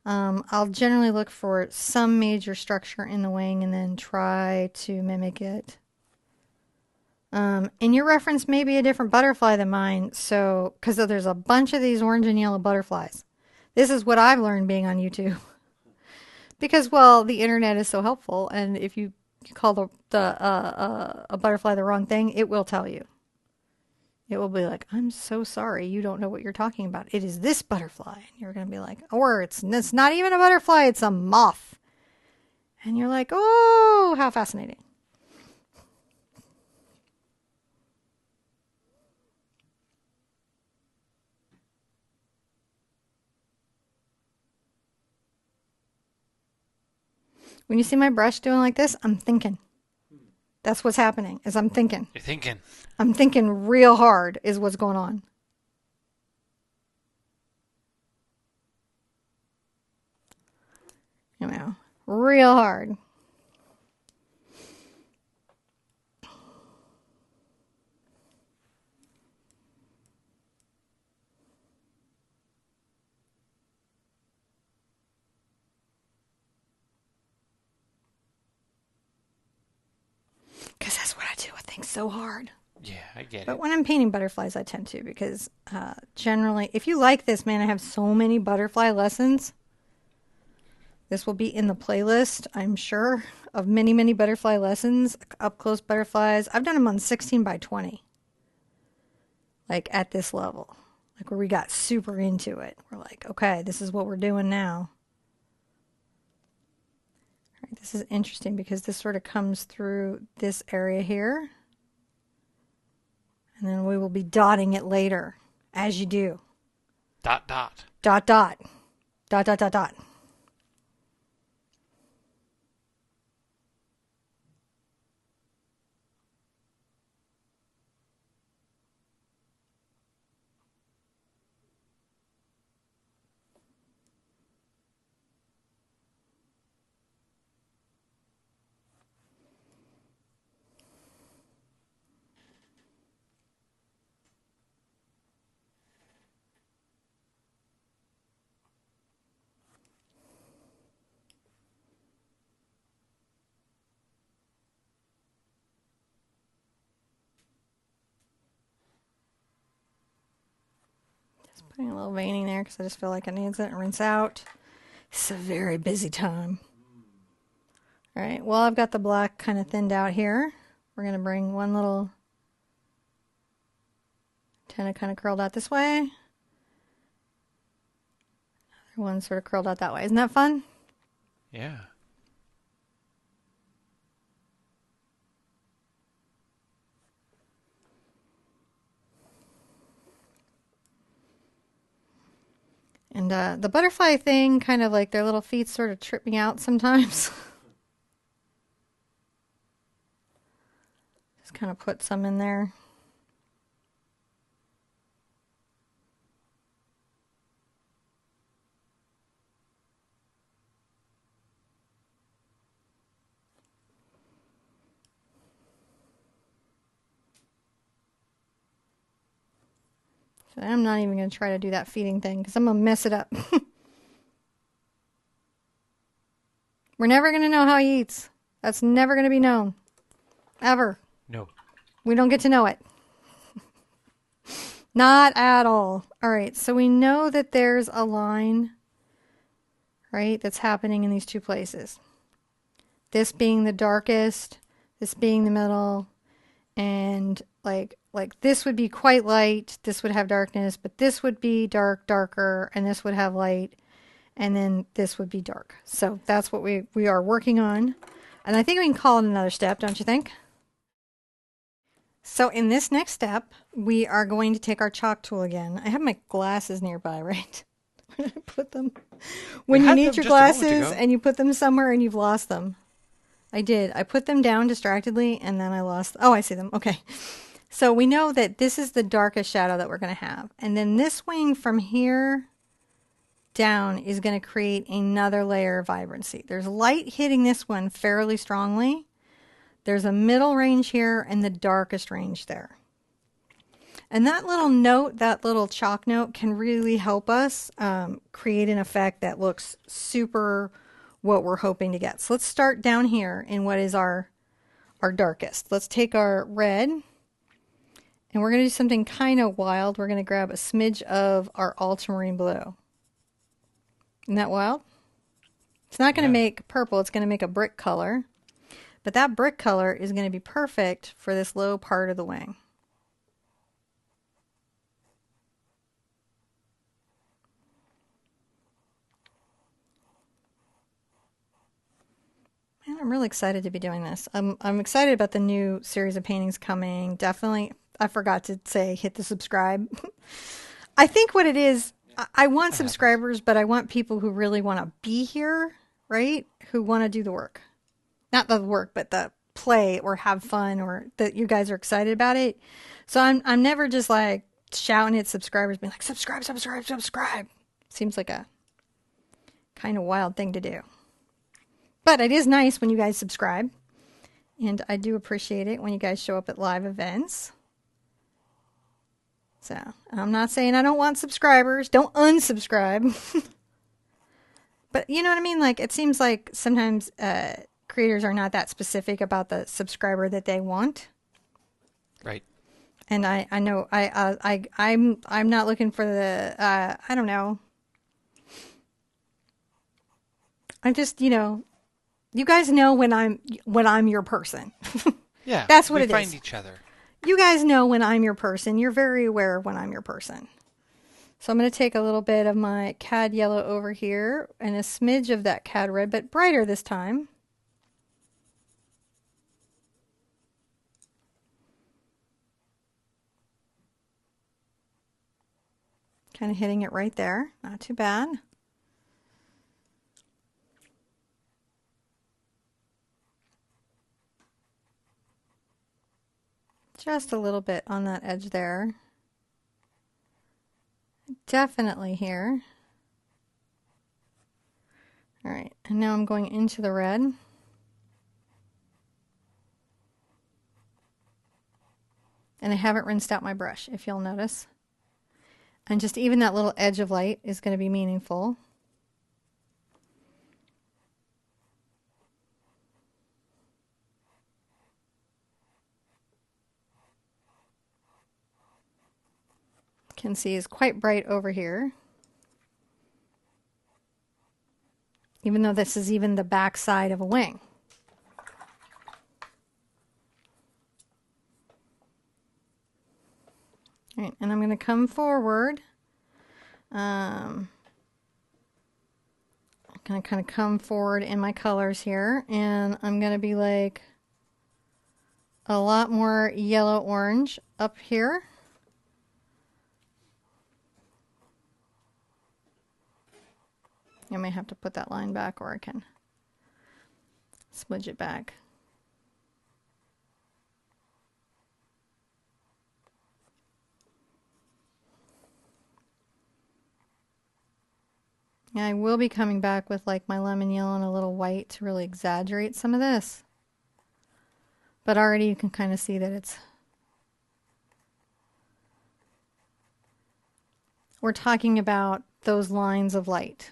I'll generally look for some major structure in the wing and then try to mimic it. And your reference may be a different butterfly than mine, so because there's a bunch of these orange and yellow butterflies. This is what I've learned being on YouTube. Because, well, the internet is so helpful, and if you call a butterfly the wrong thing, it will tell you. It will be like, I'm so sorry, you don't know what you're talking about. It is this butterfly. And you're going to be like, or it's not even a butterfly, it's a moth. And you're like, oh, how fascinating. When you see my brush doing like this, I'm thinking. That's what's happening, is I'm thinking. You're thinking. I'm thinking real hard is what's going on. Real hard. Because that's what I do. I think so hard. Yeah, I get it. But when I'm painting butterflies, I tend to, because generally, if you like this, man, I have so many butterfly lessons. This will be in the playlist, I'm sure, of many, many butterfly lessons, up close butterflies. I've done them on 16 by 20, like at this level, like where we got super into it. We're like, okay, this is what we're doing now. All right, this is interesting because this sort of comes through this area here. And then we will be dotting it later, as you do. Dot, dot. Dot, dot. Dot, dot, dot, dot. Putting a little veining there because I just feel like it needs it and rinse out. It's a very busy time. All right, well, I've got the black kind of thinned out here. We're going to bring one little antenna kind of curled out this way. Another one sort of curled out that way. Isn't that fun? Yeah. And the butterfly thing, kind of like their little feet sort of trip me out sometimes. Just kind of put some in there. So I'm not even going to try to do that feeding thing because I'm going to mess it up. We're never going to know how he eats. That's never going to be known. Ever. No. We don't get to know it. Not at all. All right, so we know that there's a line, right, that's happening in these two places. This being the darkest, this being the middle, and like this would be quite light, this would have darkness, but this would be darker, and this would have light, and then this would be dark. So that's what we are working on. And I think we can call it another step, don't you think? So in this next step, we are going to take our chalk tool again. I have my glasses nearby, right? Where did I put them? You When you had need them your just a moment glasses ago. and you put them somewhere and you've lost them. I did. I put them down distractedly and then I lost. Oh, I see them. Okay. So we know that this is the darkest shadow that we're going to have. And then this wing from here down is going to create another layer of vibrancy. There's light hitting this one fairly strongly. There's a middle range here and the darkest range there. And that little note, that little chalk note can really help us create an effect that looks super what we're hoping to get. So let's start down here in what is our darkest. Let's take our red and we're going to do something kind of wild. We're going to grab a smidge of our ultramarine blue. Isn't that wild? It's not going to Yeah. make purple. It's going to make a brick color. But that brick color is going to be perfect for this low part of the wing. Man, I'm really excited to be doing this. I'm excited about the new series of paintings coming. Definitely, I forgot to say hit the subscribe. I think what it is, I want That happens. subscribers, but I want people who really want to be here, right? Who want to do the work. Not the work, but the play or have fun or that you guys are excited about it. So I'm never just like shouting at subscribers, being like, subscribe, subscribe, subscribe. Seems like a kind of wild thing to do. But it is nice when you guys subscribe. And I do appreciate it when you guys show up at live events. So I'm not saying I don't want subscribers. Don't unsubscribe. But you know what I mean? Like it seems like sometimes creators are not that specific about the subscriber that they want. Right. And I know I'm not looking for the I don't know. I just you guys know when I'm your person. Yeah. That's what We it find is. each other. You guys know when I'm your person. You're very aware when I'm your person. So I'm going to take a little bit of my cad yellow over here and a smidge of that cad red, but brighter this time. Kind of hitting it right there. Not too bad. Just a little bit on that edge there. Definitely here. All right, and now I'm going into the red. And I haven't rinsed out my brush, if you'll notice. And just even that little edge of light is going to be meaningful. Can see is quite bright over here. Even though this is even the back side of a wing. All right, and I'm going to come forward. I'm going to kind of come forward in my colors here, and I'm going to be like a lot more yellow orange up here. I may have to put that line back, or I can smudge it back. Yeah, I will be coming back with like my lemon yellow and a little white to really exaggerate some of this. But already you can kind of see that we're talking about those lines of light.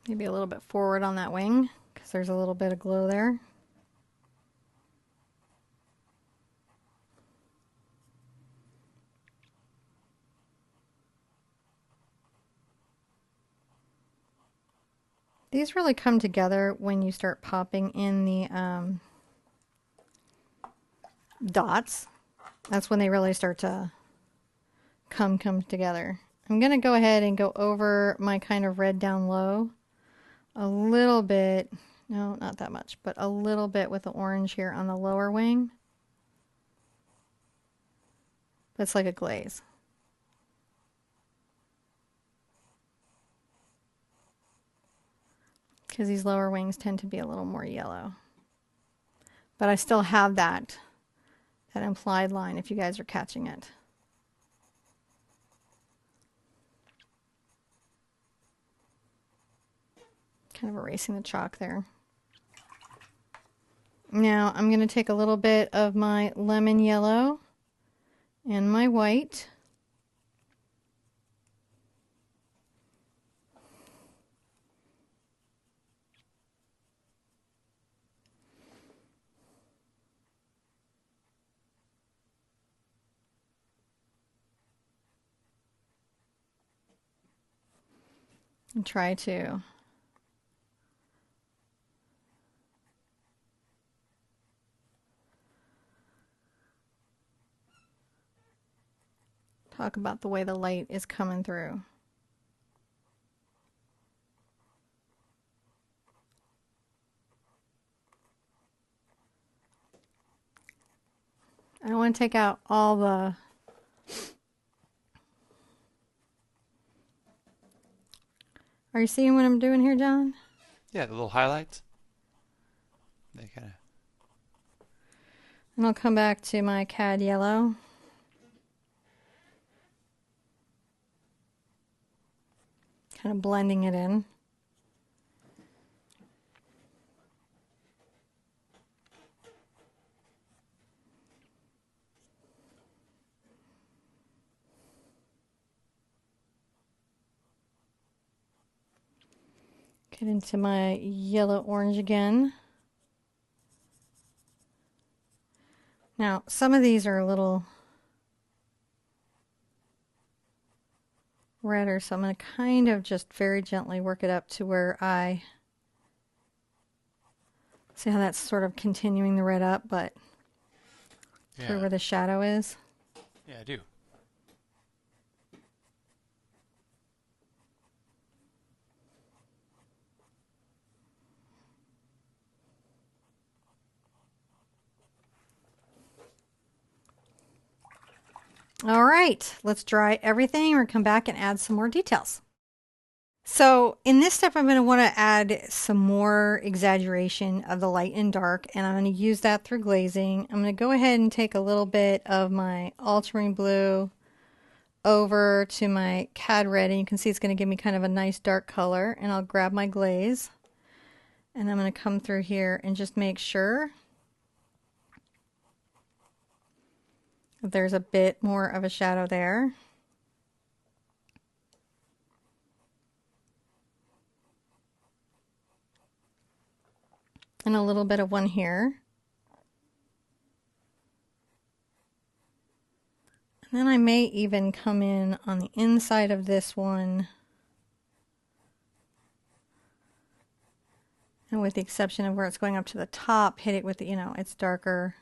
Maybe a little bit forward on that wing because there's a little bit of glow there. These really come together when you start popping in the dots. That's when they really start to come together. I'm going to go ahead and go over my kind of red down low a little bit. No, not that much, but a little bit with the orange here on the lower wing. But it's like a glaze. Because these lower wings tend to be a little more yellow. But I still have that implied line if you guys are catching it. Kind of erasing the chalk there. Now I'm going to take a little bit of my lemon yellow and my white. And try to talk about the way the light is coming through. I don't want to take out all the Are you seeing what I'm doing here, John? Yeah, the little highlights. They kind of. And I'll come back to my cad yellow. Kind of blending it in. Get into my yellow orange again. Now, some of these are a little redder, so I'm going to kind of just very gently work it up to where I see how that's sort of continuing the red up, but through where the shadow is. Yeah, I do. All right, let's dry everything and come back and add some more details. So in this step, I'm going to want to add some more exaggeration of the light and dark, and I'm going to use that through glazing. I'm going to go ahead and take a little bit of my ultramarine blue over to my cad red, and you can see it's going to give me kind of a nice dark color, and I'll grab my glaze, and I'm going to come through here and just make sure there's a bit more of a shadow there. And a little bit of one here. And then I may even come in on the inside of this one. And with the exception of where it's going up to the top, hit it with the, it's darker.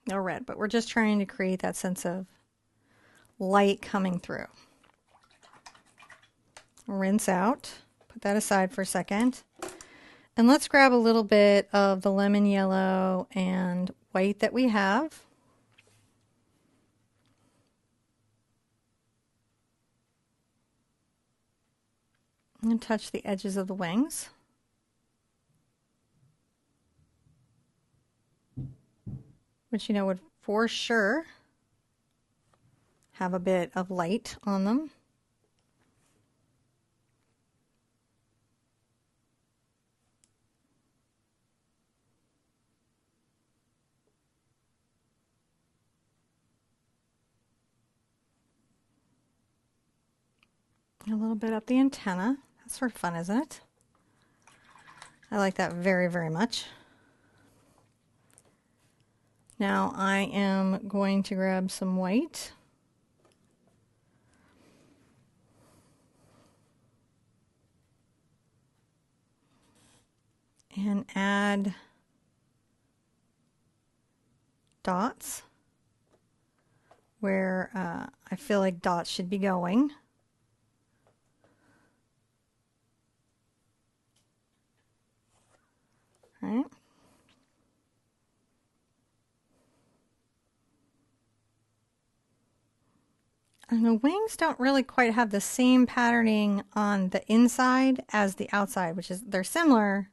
No red, but we're just trying to create that sense of light coming through. Rinse out, put that aside for a second. And let's grab a little bit of the lemon yellow and white that we have. And touch the edges of the wings. Which would for sure have a bit of light on them. A little bit up the antenna. That's sort of fun, isn't it? I like that very, very much. Now I am going to grab some white. And add dots where I feel like dots should be going. All right. And the wings don't really quite have the same patterning on the inside as the outside, which is, they're similar,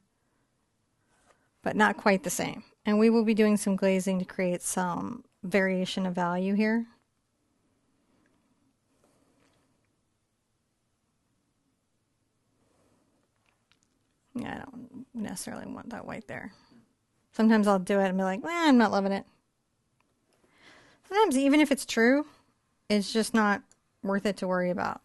but not quite the same. And we will be doing some glazing to create some variation of value here. Yeah, I don't necessarily want that white there. Sometimes I'll do it and be like, I'm not loving it. Sometimes even if it's true, it's just not worth it to worry about.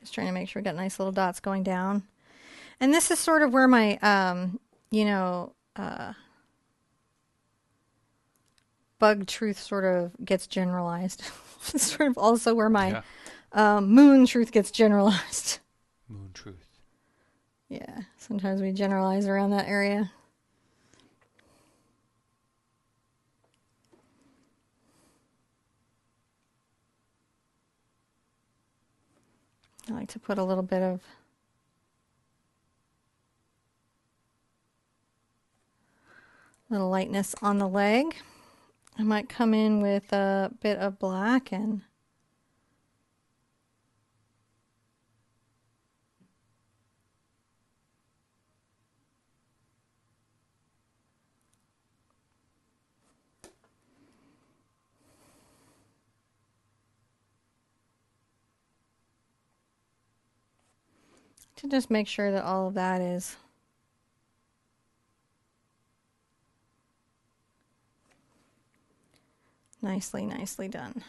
Just trying to make sure we got nice little dots going down. And this is sort of where my, bug truth sort of gets generalized. It's sort of also where my moon truth gets generalized. Moon truth. Yeah, sometimes we generalize around that area. I like to put a little bit of little lightness on the leg. I might come in with a bit of black and to just make sure that all of that is nicely done.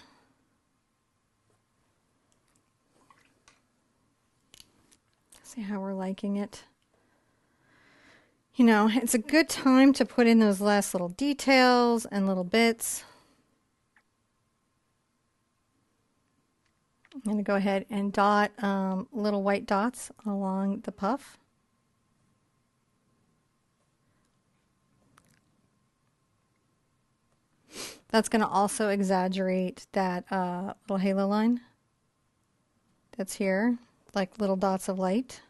See how we're liking it. You know, it's a good time to put in those last little details and little bits. I'm going to go ahead and dot little white dots along the puff. That's going to also exaggerate that little halo line that's here, like little dots of light.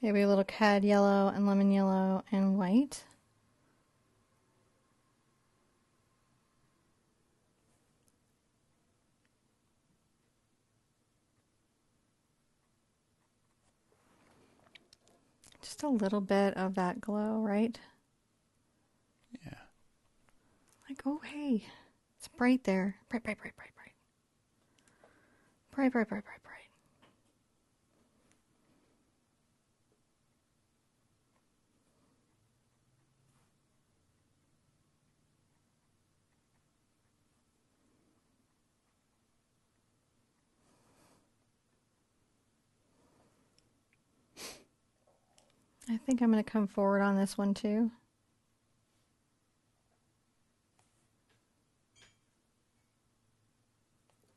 Maybe a little cad yellow and lemon yellow and white. Just a little bit of that glow, right? Yeah. Like, oh, hey, it's bright there. Bright. Bright. I think I'm going to come forward on this one too.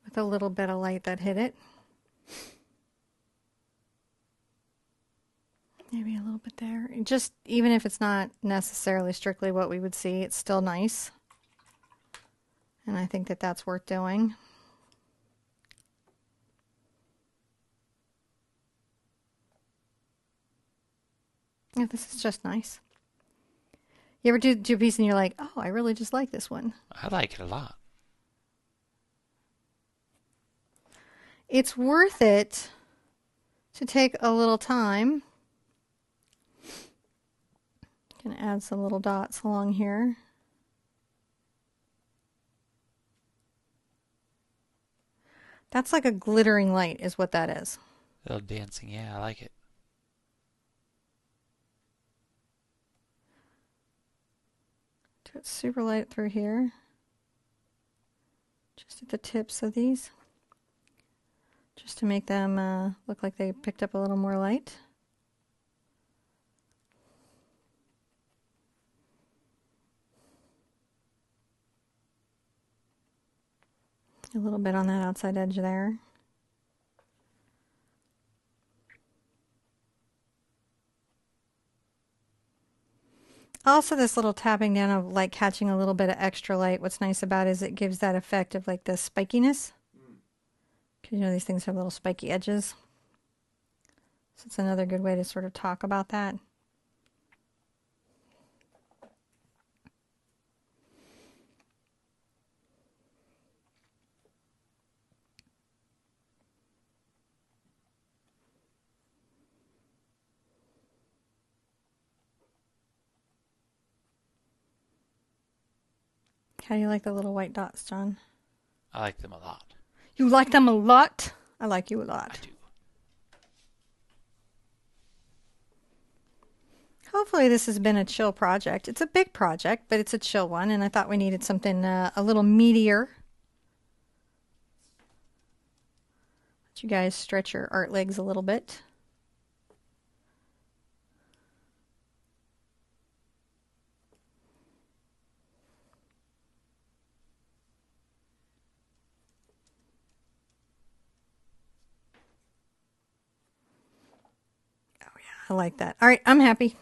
With a little bit of light that hit it. Maybe a little bit there. Just even if it's not necessarily strictly what we would see, it's still nice. And I think that that's worth doing. Yeah, this is just nice. You ever do a piece and you're like, oh, I really just like this one. I like it a lot. It's worth it to take a little time. Gonna add some little dots along here. That's like a glittering light is what that is. A little dancing, yeah, I like it. Do Go super light through here. Just at the tips of these. Just to make them look like they picked up a little more light. A little bit on that outside edge there. Also, this little tapping down of like catching a little bit of extra light. What's nice about it is it gives that effect of like the spikiness. Because you know these things have little spiky edges. So it's another good way to sort of talk about that. How do you like the little white dots, John? I like them a lot. You like them a lot? I like you a lot. I do. Hopefully this has been a chill project. It's a big project, but it's a chill one, and I thought we needed something a little meatier. Let you guys stretch your art legs a little bit. I like that. All right, I'm happy.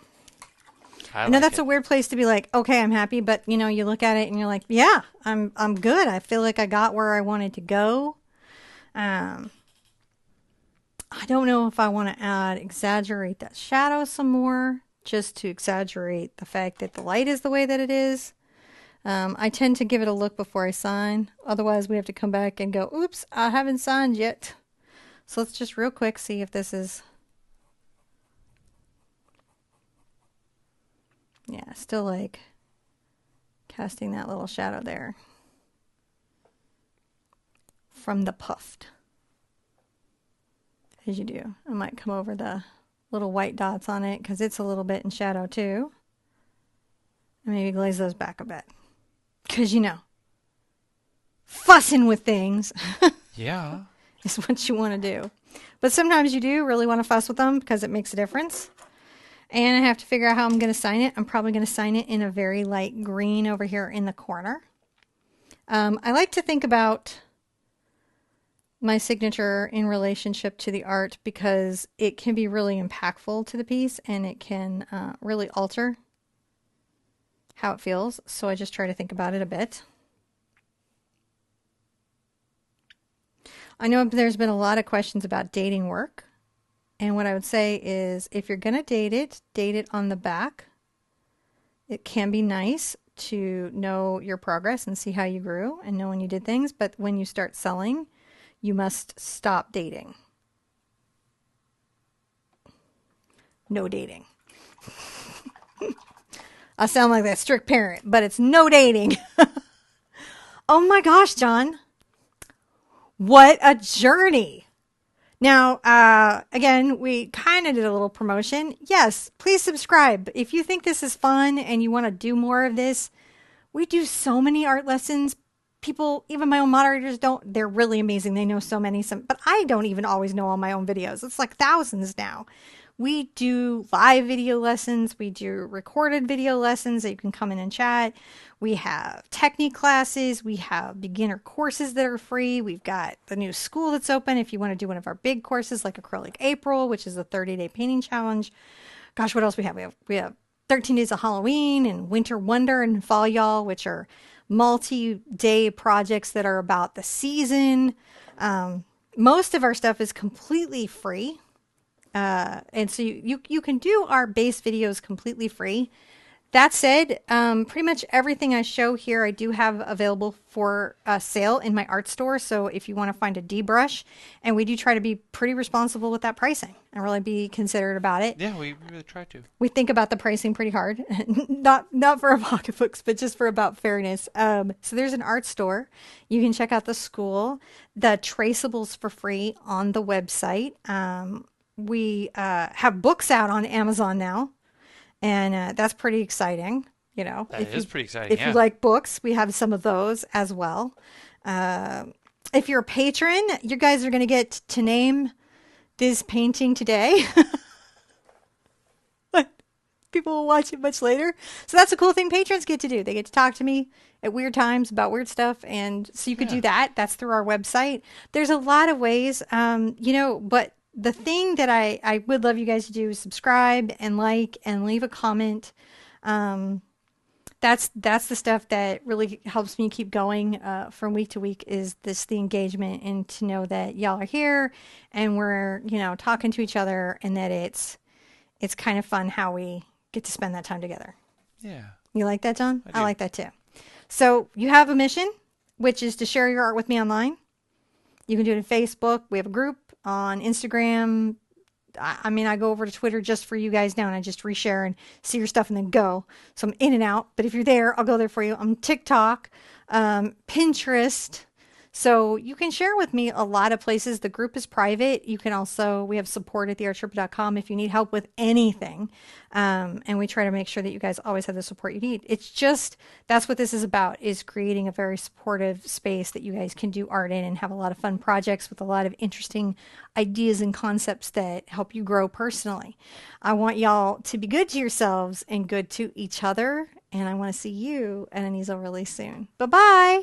I know that's a weird place to be like, okay, I'm happy, but you know, you look at it and you're like, yeah, I'm good. I feel like I got where I wanted to go. I don't know if I want to exaggerate that shadow some more, just to exaggerate the fact that the light is the way that it is. I tend to give it a look before I sign. Otherwise, we have to come back and go, oops, I haven't signed yet. So let's just real quick see if this is... Yeah, still like casting that little shadow there from the puffed. As you do. I might come over the little white dots on it because it's a little bit in shadow too. And maybe glaze those back a bit. Because, you know, fussing with things Yeah. is what you want to do. But sometimes you do really want to fuss with them because it makes a difference. And I have to figure out how I'm going to sign it. I'm probably going to sign it in a very light green over here in the corner. I like to think about my signature in relationship to the art because it can be really impactful to the piece and it can really alter how it feels. So I just try to think about it a bit. I know there's been a lot of questions about dating work. And what I would say is if you're going to date it on the back. It can be nice to know your progress and see how you grew and know when you did things. But when you start selling, you must stop dating. No dating. I sound like that strict parent, but it's no dating. Oh my gosh, John. What a journey. Now, again, we kind of did a little promotion. Yes, please subscribe. If you think this is fun and you want to do more of this, we do so many art lessons. People, even my own moderators don't, they're really amazing. They know so many, but I don't even always know all my own videos. It's like thousands now. We do live video lessons. We do recorded video lessons that you can come in and chat. We have technique classes. We have beginner courses that are free. We've got the new school that's open if you want to do one of our big courses like Acrylic April, which is a 30-day painting challenge. Gosh, what else we have? We have 13 Days of Halloween and Winter Wonder and Fall Y'all, which are multi-day projects that are about the season. Most of our stuff is completely free. And so you can do our base videos completely free. That said, pretty much everything I show here I do have available for sale in my art store. So if you want to find a D brush, and we do try to be pretty responsible with that pricing and really be considerate about it. Yeah, we really try to. We think about the pricing pretty hard, not for our pocketbooks, but just for about fairness. So there's an art store. You can check out the school, the traceables for free on the website. We have books out on Amazon now, and that's pretty exciting. You know, That is pretty exciting. if you Yeah. like books, we have some of those as well. Uh, if you're a patron, you guys are going to get to name this painting today. People will watch it much later. So that's a cool thing patrons get to do. They get to talk to me at weird times about weird stuff. And so you could Yeah. do that. That's through our website. There's a lot of ways, but the thing that I would love you guys to do is subscribe and like and leave a comment. Um, that's the stuff that really helps me keep going from week to week is the engagement and to know that y'all are here and we're talking to each other and that it's kind of fun how we get to spend that time together. Yeah. You like that, John? I I do. like that too. So you have a mission, which is to share your art with me online. You can do it on Facebook. We have a group on Instagram. I mean, I go over to Twitter just for you guys now and I just reshare and see your stuff and then go. So I'm in and out. But if you're there, I'll go there for you. I'm TikTok, Pinterest. So you can share with me a lot of places. The group is private. You can also, we have support at theartsherpa.com if you need help with anything. And we try to make sure that you guys always have the support you need. It's just, that's what this is about, is creating a very supportive space that you guys can do art in and have a lot of fun projects with a lot of interesting ideas and concepts that help you grow personally. I want y'all to be good to yourselves and good to each other. And I want to see you and Anisel really soon. Bye bye.